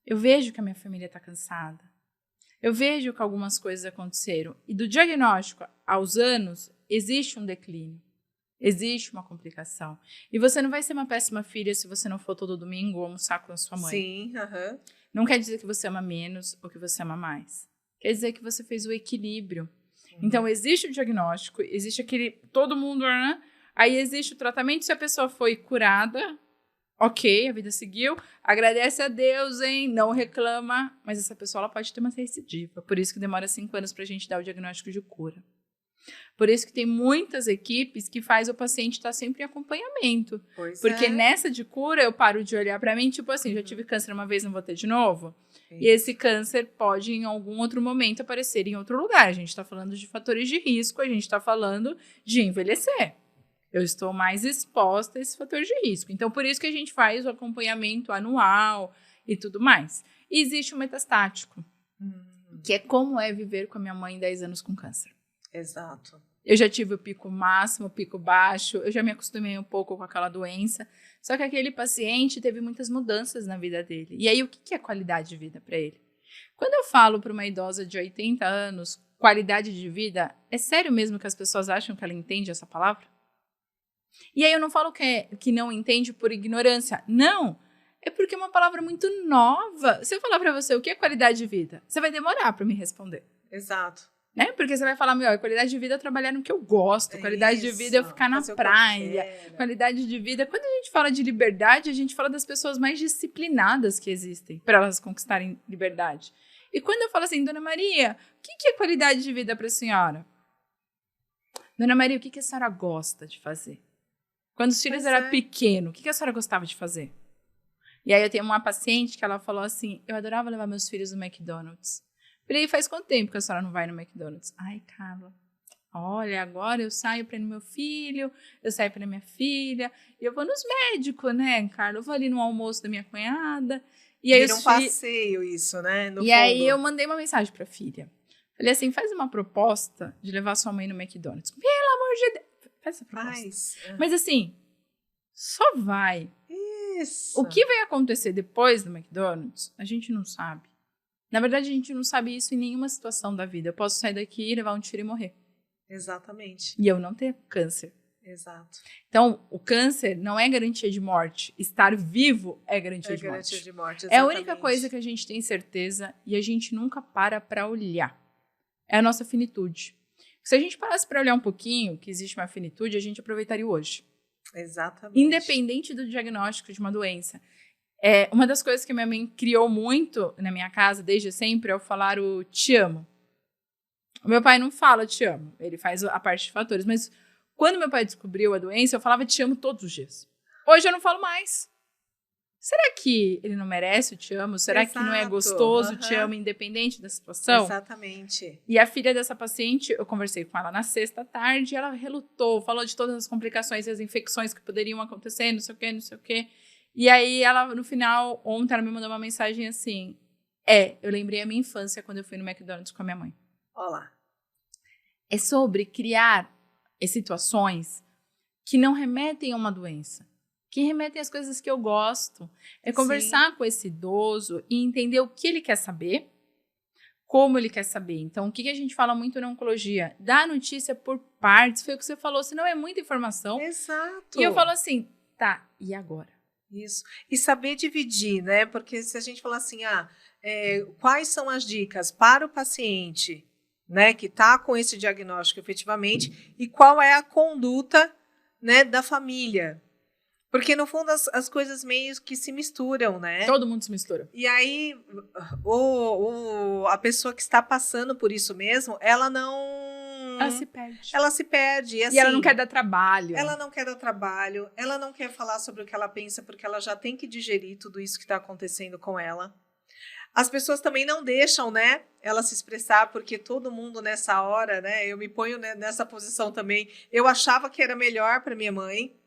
Eu vejo que a minha família está cansada. Eu vejo que algumas coisas aconteceram. E do diagnóstico aos anos, existe um declínio. Existe uma complicação. E você não vai ser uma péssima filha se você não for todo domingo almoçar com a sua mãe. Sim, Não quer dizer que você ama menos ou que você ama mais. Quer dizer que você fez o equilíbrio. Então, existe o diagnóstico, existe aquele... Todo mundo... Né? Aí existe o tratamento, se a pessoa foi curada, ok, a vida seguiu, agradece a Deus, hein, não reclama, mas essa pessoa ela pode ter uma recidiva, por isso que demora 5 anos para a gente dar o diagnóstico de cura. Por isso que tem muitas equipes que faz o paciente estar sempre em acompanhamento. Porque nessa de cura eu paro de olhar para mim, tipo assim, já tive câncer uma vez, não vou ter de novo? E esse câncer pode em algum outro momento aparecer em outro lugar. A gente está falando de fatores de risco, a gente está falando de envelhecer. Eu estou mais exposta a esse fator de risco. Então, por isso que a gente faz o acompanhamento anual e tudo mais. E existe o metastático, que é como é viver com a minha mãe 10 anos com câncer. Exato. Eu já tive o pico máximo, o pico baixo, eu já me acostumei um pouco com aquela doença. Só que aquele paciente teve muitas mudanças na vida dele. E aí, o que é qualidade de vida para ele? Quando eu falo para uma idosa de 80 anos, qualidade de vida, é sério mesmo que as pessoas acham que ela entende essa palavra? E aí eu não falo que não entende por ignorância. Não, é porque é uma palavra muito nova. Se eu falar para você o que é qualidade de vida, você vai demorar para me responder. Exato. Né? Porque você vai falar, qualidade de vida é trabalhar no que eu gosto. Qualidade de vida é eu ficar na praia. Qualidade de vida... Quando a gente fala de liberdade, a gente fala das pessoas mais disciplinadas que existem para elas conquistarem liberdade. E quando eu falo assim, Dona Maria, o que é qualidade de vida para a senhora? Dona Maria, o que a senhora gosta de fazer? Quando os filhos eram pequenos, o que a senhora gostava de fazer? E aí eu tenho uma paciente que ela falou assim, eu adorava levar meus filhos no McDonald's. Falei, faz quanto tempo que a senhora não vai no McDonald's? Ai, Carla, olha, agora eu saio para ir no meu filho, eu saio para minha filha, e eu vou nos médicos, né, Carla? Eu vou ali no almoço da minha cunhada. E aí vira um passeio isso, né? No fundo. Aí eu mandei uma mensagem para a filha. Falei assim, faz uma proposta de levar sua mãe no McDonald's. Pelo amor de Deus. Faz essa proposta. Mas assim, só vai. Isso. O que vai acontecer depois do McDonald's, a gente não sabe. Na verdade, a gente não sabe isso em nenhuma situação da vida. Eu posso sair daqui, levar um tiro e morrer. Exatamente. E eu não ter câncer. Exato. Então, o câncer não é garantia de morte. Estar vivo é garantia de morte. É garantia de morte, exatamente. É a única coisa que a gente tem certeza e a gente nunca para olhar. É a nossa finitude. Se a gente parasse para olhar um pouquinho que existe uma finitude, a gente aproveitaria hoje. Exatamente. Independente do diagnóstico de uma doença. Uma das coisas que minha mãe criou muito na minha casa, desde sempre, é o falar o te amo. O meu pai não fala te amo, ele faz a parte de fatores. Mas quando meu pai descobriu a doença, eu falava te amo todos os dias. Hoje eu não falo mais. Será que ele não merece o te amo? Será que não é gostoso o te amo, independente da situação? Exatamente. E a filha dessa paciente, eu conversei com ela na sexta tarde, ela relutou, falou de todas as complicações e as infecções que poderiam acontecer, não sei o quê, não sei o quê. E aí, ela, no final, ontem, ela me mandou uma mensagem assim, eu lembrei a minha infância quando eu fui no McDonald's com a minha mãe. Olá. É sobre criar situações que não remetem a uma doença, que remetem às coisas que eu gosto. É conversar com esse idoso e entender o que ele quer saber, como ele quer saber. Então, o que a gente fala muito na oncologia? Dá notícia por partes, foi o que você falou, senão é muita informação. Exato. E eu falo assim, tá, e agora? Isso. E saber dividir, né? Porque se a gente falar assim, quais são as dicas para o paciente, né, que está com esse diagnóstico efetivamente, e qual é a conduta, né, da família. Porque, no fundo, as coisas meio que se misturam, né? Todo mundo se mistura. E aí, a pessoa que está passando por isso mesmo, ela não... Ela se perde. Ela se perde. E, assim, ela não quer dar trabalho. Ela não quer dar trabalho, ela não quer falar sobre o que ela pensa, porque ela já tem que digerir tudo isso que está acontecendo com ela. As pessoas também não deixam, né, ela se expressar, porque todo mundo nessa hora, né, eu me ponho nessa posição também. Eu achava que era melhor para minha mãe,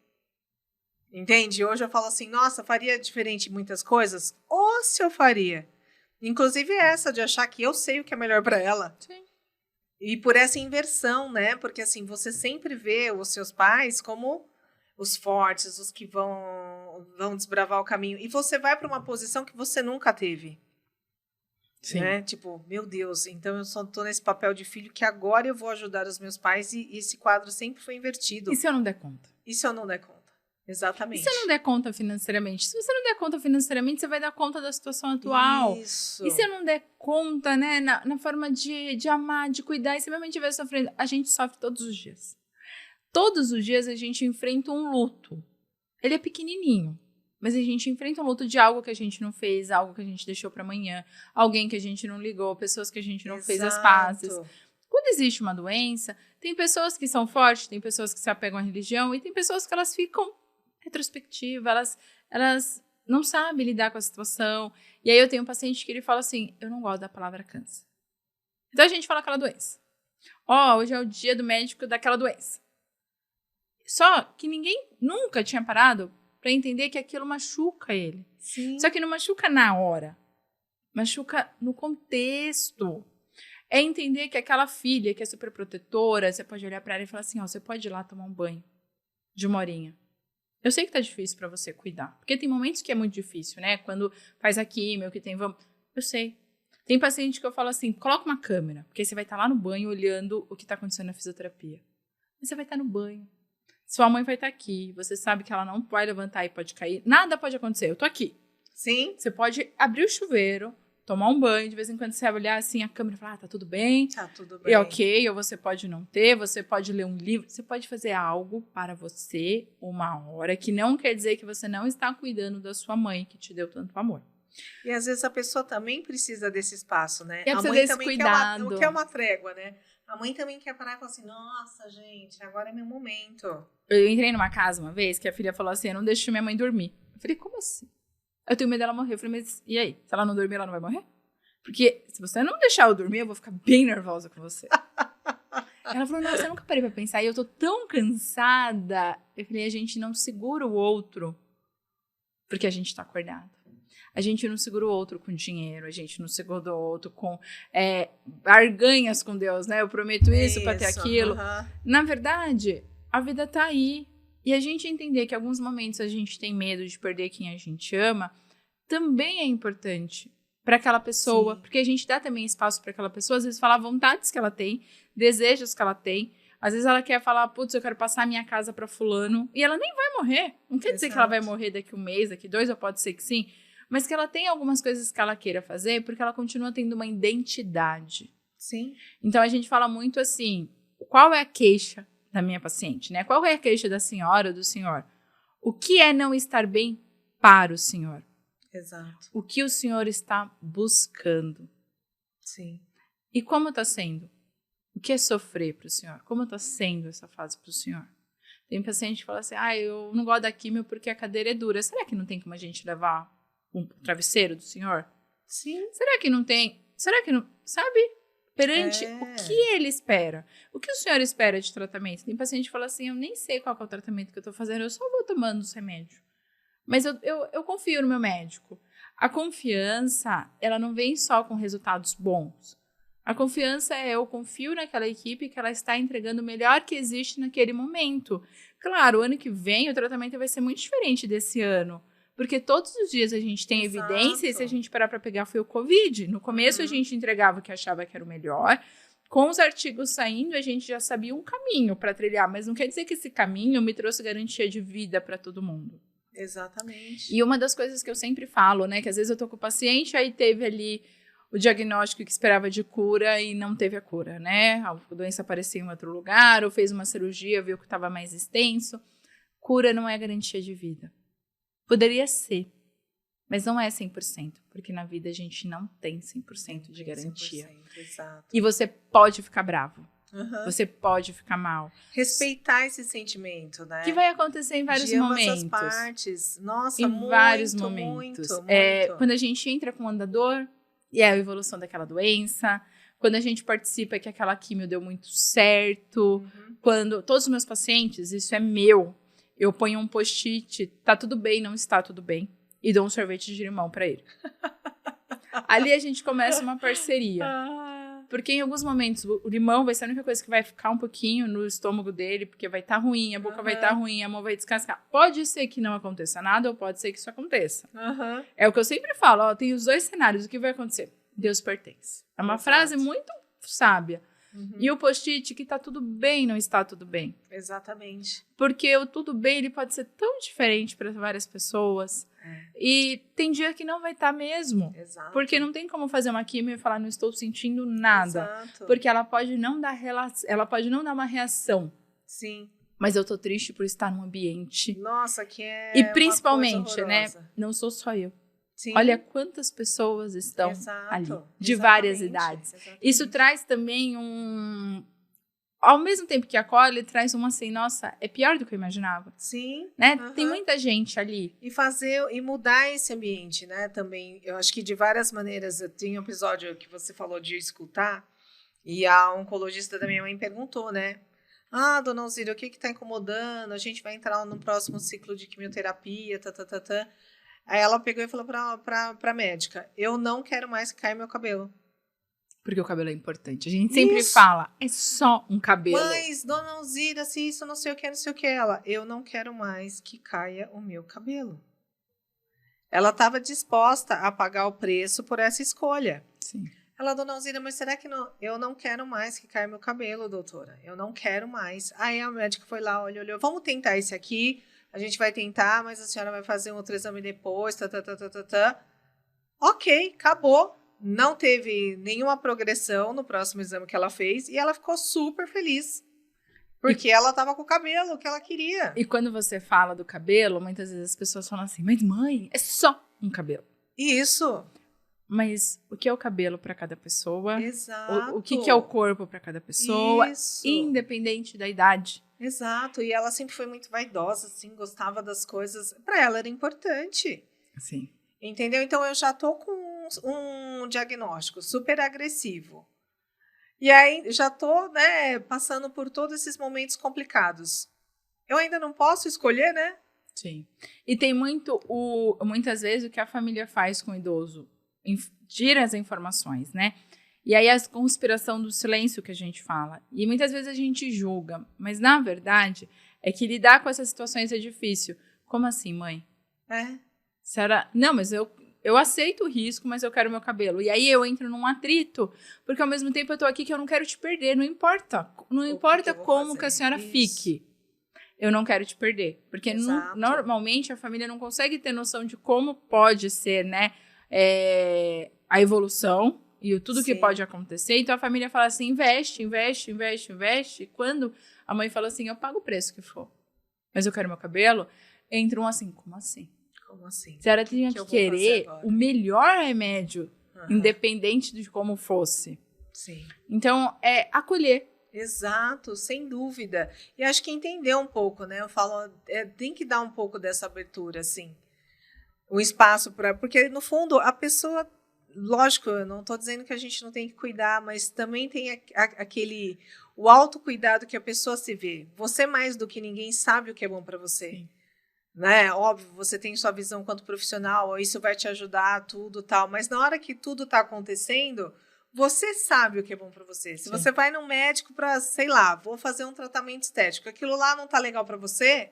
entende? Hoje eu falo assim, nossa, faria diferente em muitas coisas? Ou se eu faria? Inclusive essa de achar que eu sei o que é melhor para ela. Sim. E por essa inversão, né? Porque assim, você sempre vê os seus pais como os fortes, os que vão desbravar o caminho. E você vai para uma posição que você nunca teve. Sim. Né? Tipo, meu Deus, então eu só tô nesse papel de filho que agora eu vou ajudar os meus pais e esse quadro sempre foi invertido. E se eu não der conta? E se eu não der conta? Exatamente. E se eu não der conta financeiramente? Se você não der conta financeiramente, você vai dar conta da situação atual. Isso. E se eu não der conta, né, na forma de amar, de cuidar, e se minha mãe estiver sofrendo, a gente sofre todos os dias. Todos os dias a gente enfrenta um luto. Ele é pequenininho, mas a gente enfrenta um luto de algo que a gente não fez, algo que a gente deixou para amanhã, alguém que a gente não ligou, pessoas que a gente não fez as pazes. Quando existe uma doença, tem pessoas que são fortes, tem pessoas que se apegam à religião e tem pessoas que elas ficam retrospectivas, elas não sabem lidar com a situação. E aí eu tenho um paciente que ele fala assim, eu não gosto da palavra câncer. Então a gente fala aquela doença. Hoje é o dia do médico daquela doença. Só que ninguém nunca tinha parado para entender que aquilo machuca ele. Sim. Só que não machuca na hora. Machuca no contexto. É entender que aquela filha que é super protetora, você pode olhar para ela e falar assim, você pode ir lá tomar um banho de 1 horinha. Eu sei que tá difícil para você cuidar. Porque tem momentos que é muito difícil, né? Quando faz a químio, que tem... Eu sei. Tem paciente que eu falo assim, coloca uma câmera, porque você vai estar lá no banho olhando o que tá acontecendo na fisioterapia. Mas você vai estar no banho. Sua mãe vai estar aqui. Você sabe que ela não vai levantar e pode cair. Nada pode acontecer. Eu tô aqui. Sim. Você pode abrir o chuveiro, tomar um banho, de vez em quando você vai olhar assim a câmera e falar, tá tudo bem. Tá tudo bem. É ok, ou você pode não ter, você pode ler um livro, você pode fazer algo para você 1 hora, que não quer dizer que você não está cuidando da sua mãe, que te deu tanto amor. E às vezes a pessoa também precisa desse espaço, né? E a precisa mãe desse também cuidado. quer uma trégua, né? A mãe também quer parar e falar assim, nossa, gente, agora é meu momento. Eu entrei numa casa uma vez que a filha falou assim, eu não deixo minha mãe dormir. Eu falei, como assim? Eu tenho medo dela morrer. Eu falei, mas e aí? Se ela não dormir, ela não vai morrer? Porque se você não deixar eu dormir, eu vou ficar bem nervosa com você. Ela falou, nossa, eu nunca parei pra pensar. E eu tô tão cansada. Eu falei, a gente não segura o outro porque a gente tá acordado. A gente não segura o outro com dinheiro. A gente não segura o outro com barganhas com Deus, né? Eu prometo isso pra ter aquilo. Na verdade, a vida tá aí. E a gente entender que em alguns momentos a gente tem medo de perder quem a gente ama também é importante para aquela pessoa, porque a gente dá também espaço para aquela pessoa, às vezes falar vontades que ela tem, desejos que ela tem, às vezes ela quer falar, putz, eu quero passar a minha casa para fulano, e ela nem vai morrer, não quer dizer que ela vai morrer daqui 1 mês, daqui 2, ou pode ser que sim, mas que ela tem algumas coisas que ela queira fazer, porque ela continua tendo uma identidade. Sim. Então a gente fala muito assim, qual é a queixa da minha paciente, né? Qual é a queixa da senhora ou do senhor? O que é não estar bem para o senhor? Exato. O que o senhor está buscando? Sim. E como está sendo? O que é sofrer para o senhor? Como está sendo essa fase para o senhor? Tem paciente que fala assim, eu não gosto da quimio porque a cadeira é dura. Será que não tem como a gente levar um travesseiro do senhor? Sim. Será que não tem? Será que não? Sabe? Perante o que ele espera. O que o senhor espera de tratamento? Tem paciente que fala assim, eu nem sei qual que é o tratamento que eu estou fazendo, eu só vou tomando os remédios. Mas eu confio no meu médico. A confiança, ela não vem só com resultados bons. A confiança eu confio naquela equipe que ela está entregando o melhor que existe naquele momento. Claro, o ano que vem o tratamento vai ser muito diferente desse ano. Porque todos os dias a gente tem evidência e se a gente parar para pegar foi o Covid. No começo a gente entregava o que achava que era o melhor. Com os artigos saindo, a gente já sabia um caminho para trilhar. Mas não quer dizer que esse caminho me trouxe garantia de vida para todo mundo. Exatamente. E uma das coisas que eu sempre falo, né? Que às vezes eu tô com o paciente, aí teve ali o diagnóstico que esperava de cura e não teve a cura, né? A doença apareceu em outro lugar, ou fez uma cirurgia, viu que estava mais extenso. Cura não é garantia de vida. Poderia ser, mas não é 100%, porque na vida a gente não tem 100% de garantia. 100%, exato. E você pode ficar bravo. Uhum. Você pode ficar mal. Respeitar esse sentimento, né? Que vai acontecer em vários momentos. Essas partes. Nossa, em vários momentos. Muito. Quando a gente entra com o andador, e é a evolução daquela doença. Quando a gente participa que aquela quimio deu muito certo. Quando todos os meus pacientes, isso é meu. Eu ponho um post-it, tá tudo bem, não está tudo bem. E dou um sorvete de limão pra ele. Ali a gente começa uma parceria. Porque em alguns momentos o limão vai ser a única coisa que vai ficar um pouquinho no estômago dele, porque vai estar ruim, a boca vai estar ruim, a mão vai descascar. Pode ser que não aconteça nada, ou pode ser que isso aconteça. É o que eu sempre falo, tem os dois cenários, o que vai acontecer? Deus pertence. É uma frase muito sábia. E o post-it que tá tudo bem, não está tudo bem. Exatamente. Porque o tudo bem, ele pode ser tão diferente para várias pessoas. E tem dia que não vai estar mesmo. Exato. Porque não tem como fazer uma quimio e falar, não estou sentindo nada. Exato. Porque ela pode não dar ela pode não dar uma reação. Sim. Mas eu tô triste por estar num ambiente. Nossa, que é E principalmente, uma coisa né? horrorosa. Não sou só eu. Sim. Olha quantas pessoas estão Exato. ali, de várias Exatamente. idades. Exatamente. Isso traz também ao mesmo tempo que acolhe, traz assim, nossa, é pior do que eu imaginava. Sim. Né? Tem muita gente ali. E mudar esse ambiente, né? Também, eu acho que de várias maneiras. Tem um episódio que você falou de escutar, e a oncologista da minha mãe perguntou, né? Dona Alzira, o que está incomodando? A gente vai entrar no próximo ciclo de quimioterapia, Aí ela pegou e falou para a médica, eu não quero mais que caia meu cabelo. Porque o cabelo é importante. A gente sempre fala, é só um cabelo. Mas, Dona Alzira, se isso não sei o que, não sei o que. Eu não quero mais que caia o meu cabelo. Ela estava disposta a pagar o preço por essa escolha. Sim. Ela, Dona Alzira, mas será que não? Eu não quero mais que caia meu cabelo, doutora. Eu não quero mais. Aí a médica foi lá, olhou, vamos tentar esse aqui. A gente vai tentar, mas a senhora vai fazer um outro exame depois. Ok, acabou. Não teve nenhuma progressão no próximo exame que ela fez. E ela ficou super feliz. Porque ela estava com o cabelo que ela queria. E quando você fala do cabelo, muitas vezes as pessoas falam assim, mas mãe, é só um cabelo. Isso. Mas o que é o cabelo para cada pessoa? Exato. O que é o corpo para cada pessoa? Isso. Independente da idade. Exato. E ela sempre foi muito vaidosa, assim, gostava das coisas. Para ela era importante. Sim. Entendeu? Então eu já tô com um diagnóstico super agressivo. E aí já tô, né, passando por todos esses momentos complicados. Eu ainda não posso escolher, né? Sim. E tem muitas vezes o que a família faz com o idoso. Tira as informações, né? E aí a conspiração do silêncio que a gente fala. E muitas vezes a gente julga. Mas na verdade é que lidar com essas situações é difícil. Como assim, mãe? Senhora, não, mas eu aceito o risco, mas eu quero meu cabelo. E aí eu entro num atrito, porque ao mesmo tempo eu tô aqui que eu não quero te perder. Não importa. Não importa como que a senhora fique. Eu não quero te perder. Porque normalmente a família não consegue ter noção de como pode ser, né, a evolução e tudo que pode acontecer. Então a família fala assim, investe. E quando a mãe fala assim, eu pago o preço que for, mas eu quero meu cabelo, entra um assim, como assim? Como assim? A senhora tinha que que eu vou fazer querer agora? o melhor remédio, Aham. independente de como fosse. Sim. Então, é acolher. Exato, sem dúvida. E acho que entender um pouco, né? Eu falo, tem que dar um pouco dessa abertura, assim. O espaço para. Porque, no fundo, a pessoa. Lógico, eu não estou dizendo que a gente não tem que cuidar, mas também tem aquele. O autocuidado que a pessoa se vê. Você, mais do que ninguém, sabe o que é bom para você. Sim. Né? Óbvio, você tem sua visão quanto profissional, isso vai te ajudar, tudo tal. Mas na hora que tudo está acontecendo, você sabe o que é bom para você. Se Sim. você vai num médico para, sei lá, vou fazer um tratamento estético, aquilo lá não tá legal para você,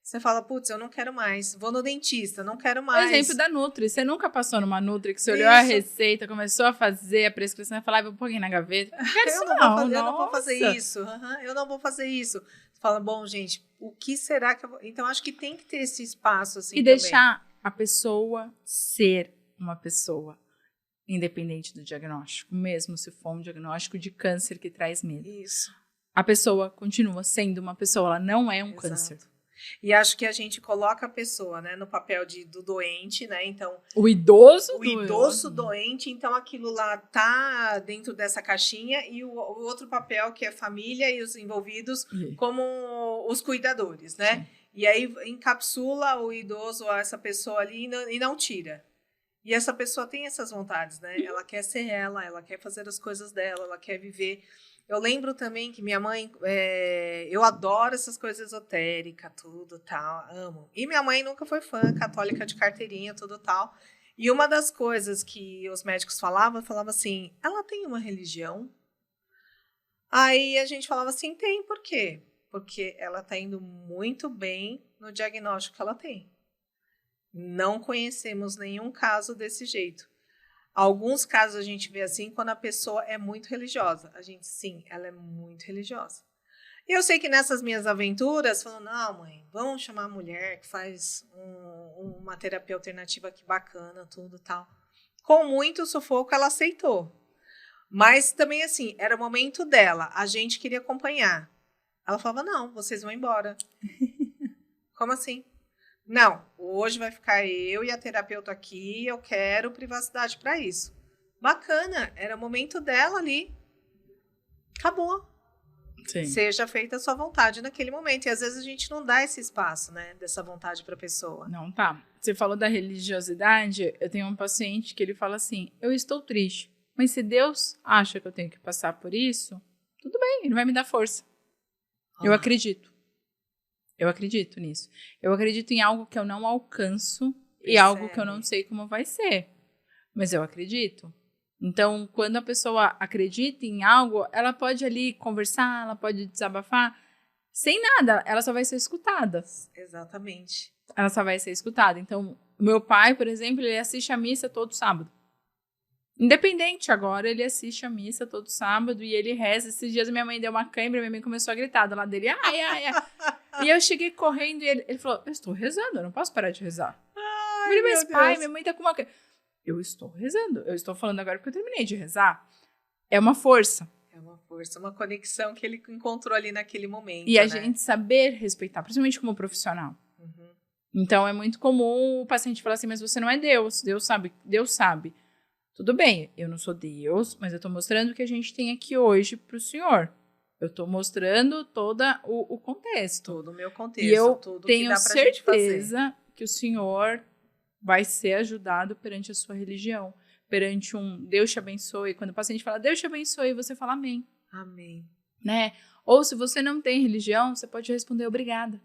você fala, putz, eu não quero mais. Vou no dentista, não quero O mais. exemplo da Nutri. Você nunca passou numa Nutri que você olhou a Isso. receita, começou a fazer a prescrição e falava, vou pôr na gaveta. Não quero isso eu não vou fazer nossa. isso. Eu não vou fazer isso. Você fala, bom, gente, o que será que eu vou... Então, acho que tem que ter esse espaço, assim, E também. deixar a pessoa ser uma pessoa, independente do diagnóstico, mesmo se for um diagnóstico de câncer que traz medo. Isso. A pessoa continua sendo uma pessoa, ela não é um Exato. câncer. E acho que a gente coloca a pessoa, né, no papel do doente, né? Então, o idoso doente, então aquilo lá tá dentro dessa caixinha, e o outro papel que é família e os envolvidos como os cuidadores, né? Sim. E aí encapsula o idoso, essa pessoa ali, e não tira. E essa pessoa tem essas vontades, né? Ela quer ser ela quer fazer as coisas dela, ela quer viver. Eu lembro também que minha mãe, eu adoro essas coisas esotéricas, tudo tal, amo. E minha mãe nunca foi fã, católica de carteirinha, tudo tal. E uma das coisas que os médicos falavam assim, ela tem uma religião? Aí a gente falava assim, tem, por quê? Porque ela está indo muito bem no diagnóstico que ela tem. Não conhecemos nenhum caso desse jeito. Alguns casos a gente vê assim quando a pessoa é muito religiosa. A gente, sim, ela é muito religiosa. E eu sei que nessas minhas aventuras, falando, não, mãe, vamos chamar a mulher que faz uma terapia alternativa que bacana, tudo tal. Com muito sufoco, ela aceitou. Mas também, assim, era o momento dela. A gente queria acompanhar. Ela falava, não, vocês vão embora. Como assim? Não, hoje vai ficar eu e a terapeuta aqui, eu quero privacidade para isso. Bacana, era o momento dela ali. Acabou. Sim. Seja feita a sua vontade naquele momento. E às vezes a gente não dá esse espaço, né, dessa vontade para a pessoa. Não, tá. Você falou da religiosidade, eu tenho um paciente que ele fala assim, eu estou triste, mas se Deus acha que eu tenho que passar por isso, tudo bem, ele vai me dar força. Eu acredito. Eu acredito nisso. Eu acredito em algo que eu não alcanço e algo que eu não sei como vai ser. Mas eu acredito. Então, quando a pessoa acredita em algo, ela pode ali conversar, ela pode desabafar, sem nada. Ela só vai ser escutada. Exatamente. Ela só vai ser escutada. Então, meu pai, por exemplo, ele assiste a missa todo sábado. Independente agora, ele assiste a missa todo sábado e ele reza. Esses dias minha mãe deu uma cãibra, minha mãe começou a gritar do lado dele. Ai, ai, ai. E eu cheguei correndo e ele falou, eu estou rezando, eu não posso parar de rezar. Ai, eu falei, mas pai, minha mãe tá com uma... Eu estou rezando, eu estou falando agora porque eu terminei de rezar. É uma força. É uma força, uma conexão que ele encontrou ali naquele momento, e a gente saber respeitar, principalmente como profissional. Uhum. Então, é muito comum o paciente falar assim, mas você não é Deus, Deus sabe. Tudo bem, eu não sou Deus, mas eu estou mostrando o que a gente tem aqui hoje para o senhor. Eu estou mostrando todo o contexto. Todo o meu contexto. E eu tudo tenho que dá pra gente fazer. certeza que o senhor vai ser ajudado perante a sua religião. Perante um Deus te abençoe. Quando o paciente fala Deus te abençoe, você fala amém. Amém. Né? Ou se você não tem religião, você pode responder obrigada.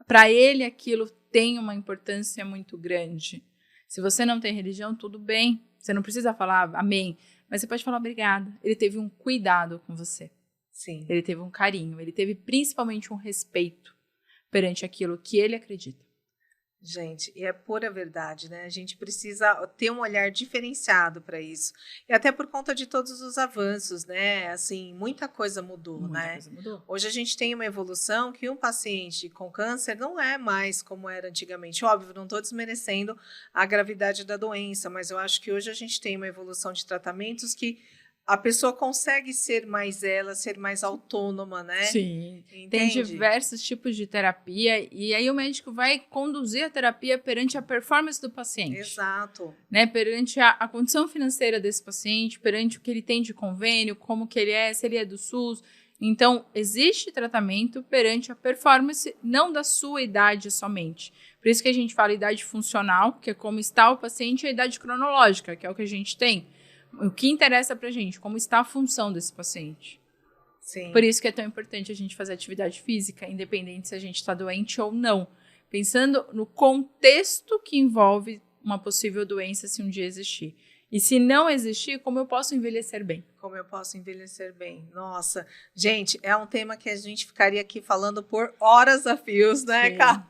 Para ele aquilo tem uma importância muito grande. Se você não tem religião, tudo bem. Você não precisa falar amém, mas você pode falar obrigada. Ele teve um cuidado com você. Sim. Ele teve um carinho. Ele teve principalmente um respeito perante aquilo que ele acredita. Gente, e é pura verdade, né? A gente precisa ter um olhar diferenciado para isso. E até por conta de todos os avanços, né? Assim, muita coisa mudou, Muita coisa mudou. Hoje a gente tem uma evolução que um paciente com câncer não é mais como era antigamente. Óbvio, não estou desmerecendo a gravidade da doença, mas eu acho que hoje a gente tem uma evolução de tratamentos que a pessoa consegue ser mais ela, ser mais autônoma, né? Sim. Entende? Tem diversos tipos de terapia e aí o médico vai conduzir a terapia perante a performance do paciente. Exato. Né? Perante a condição financeira desse paciente, perante o que ele tem de convênio, como que ele é, se ele é do SUS. Então, existe tratamento perante a performance, não da sua idade somente. Por isso que a gente fala idade funcional, que é como está o paciente, e a idade cronológica, que é o que a gente tem. O que interessa pra gente, como está a função desse paciente. Sim. Por isso que é tão importante a gente fazer atividade física, independente se a gente está doente ou não. Pensando no contexto que envolve uma possível doença se um dia existir. E se não existir, como eu posso envelhecer bem? Como eu posso envelhecer bem? Nossa, gente, é um tema que a gente ficaria aqui falando por horas a fios, né, Cá?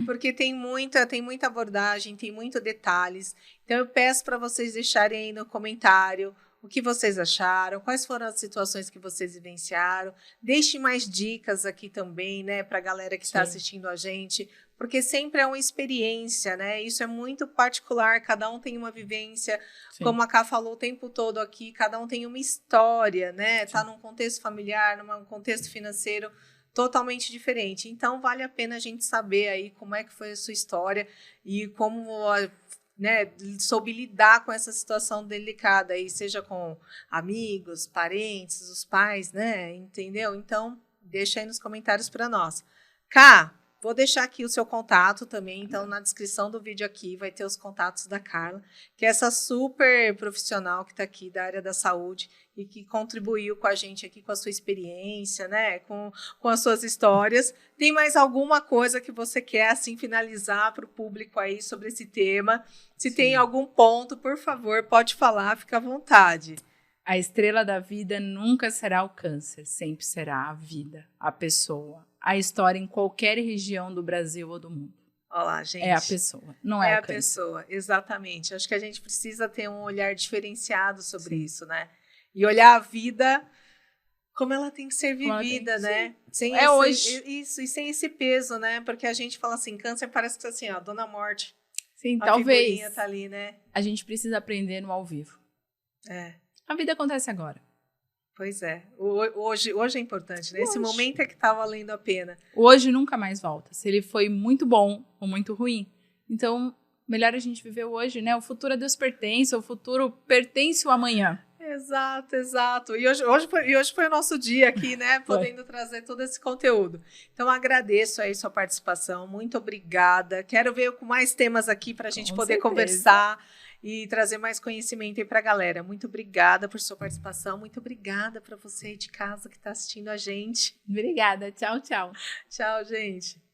Porque tem muita abordagem, tem muitos detalhes. Então eu peço para vocês deixarem aí no comentário o que vocês acharam, quais foram as situações que vocês vivenciaram. Deixem mais dicas aqui também, né, para a galera que está assistindo a gente, porque sempre é uma experiência, né? Isso é muito particular, cada um tem uma vivência, como a Ká falou o tempo todo aqui, cada um tem uma história, né? Tá num contexto familiar, num contexto financeiro totalmente diferente. Então, vale a pena a gente saber aí como é que foi a sua história e como, né, soube lidar com essa situação delicada aí, seja com amigos, parentes, os pais, né? Entendeu? Então, deixa aí nos comentários para nós. Cá, vou deixar aqui o seu contato também, então na descrição do vídeo aqui vai ter os contatos da Carla, que é essa super profissional que está aqui da área da saúde e que contribuiu com a gente aqui com a sua experiência, né, com as suas histórias. Tem mais alguma coisa que você quer, assim, finalizar para o público aí sobre esse tema? Se tem algum ponto, por favor, pode falar, fica à vontade. A estrela da vida nunca será o câncer, sempre será a vida, a pessoa, a história em qualquer região do Brasil ou do mundo. Olá, gente. É a pessoa, não é o câncer. É a pessoa, exatamente. Acho que a gente precisa ter um olhar diferenciado sobre isso, né? E olhar a vida como ela tem que ser vivida, né? Sem hoje. Isso, e sem esse peso, né? Porque a gente fala assim, câncer parece que assim, ó, Dona Morte. Sim, a talvez. figurinha tá ali, né? A gente precisa aprender no ao vivo. A vida acontece agora. Pois é. Hoje é importante, né? Esse momento é que tá valendo a pena. Hoje nunca mais volta. Se ele foi muito bom ou muito ruim. Então, melhor a gente viver hoje, né? O futuro a Deus pertence, o futuro pertence ao amanhã. Exato. E hoje foi o nosso dia aqui, né? Podendo trazer todo esse conteúdo. Então, agradeço aí sua participação. Muito obrigada. Quero ver com mais temas aqui para a gente poder conversar e trazer mais conhecimento aí para a galera. Muito obrigada por sua participação. Muito obrigada para você aí de casa que está assistindo a gente. Obrigada. Tchau, tchau. Tchau, gente.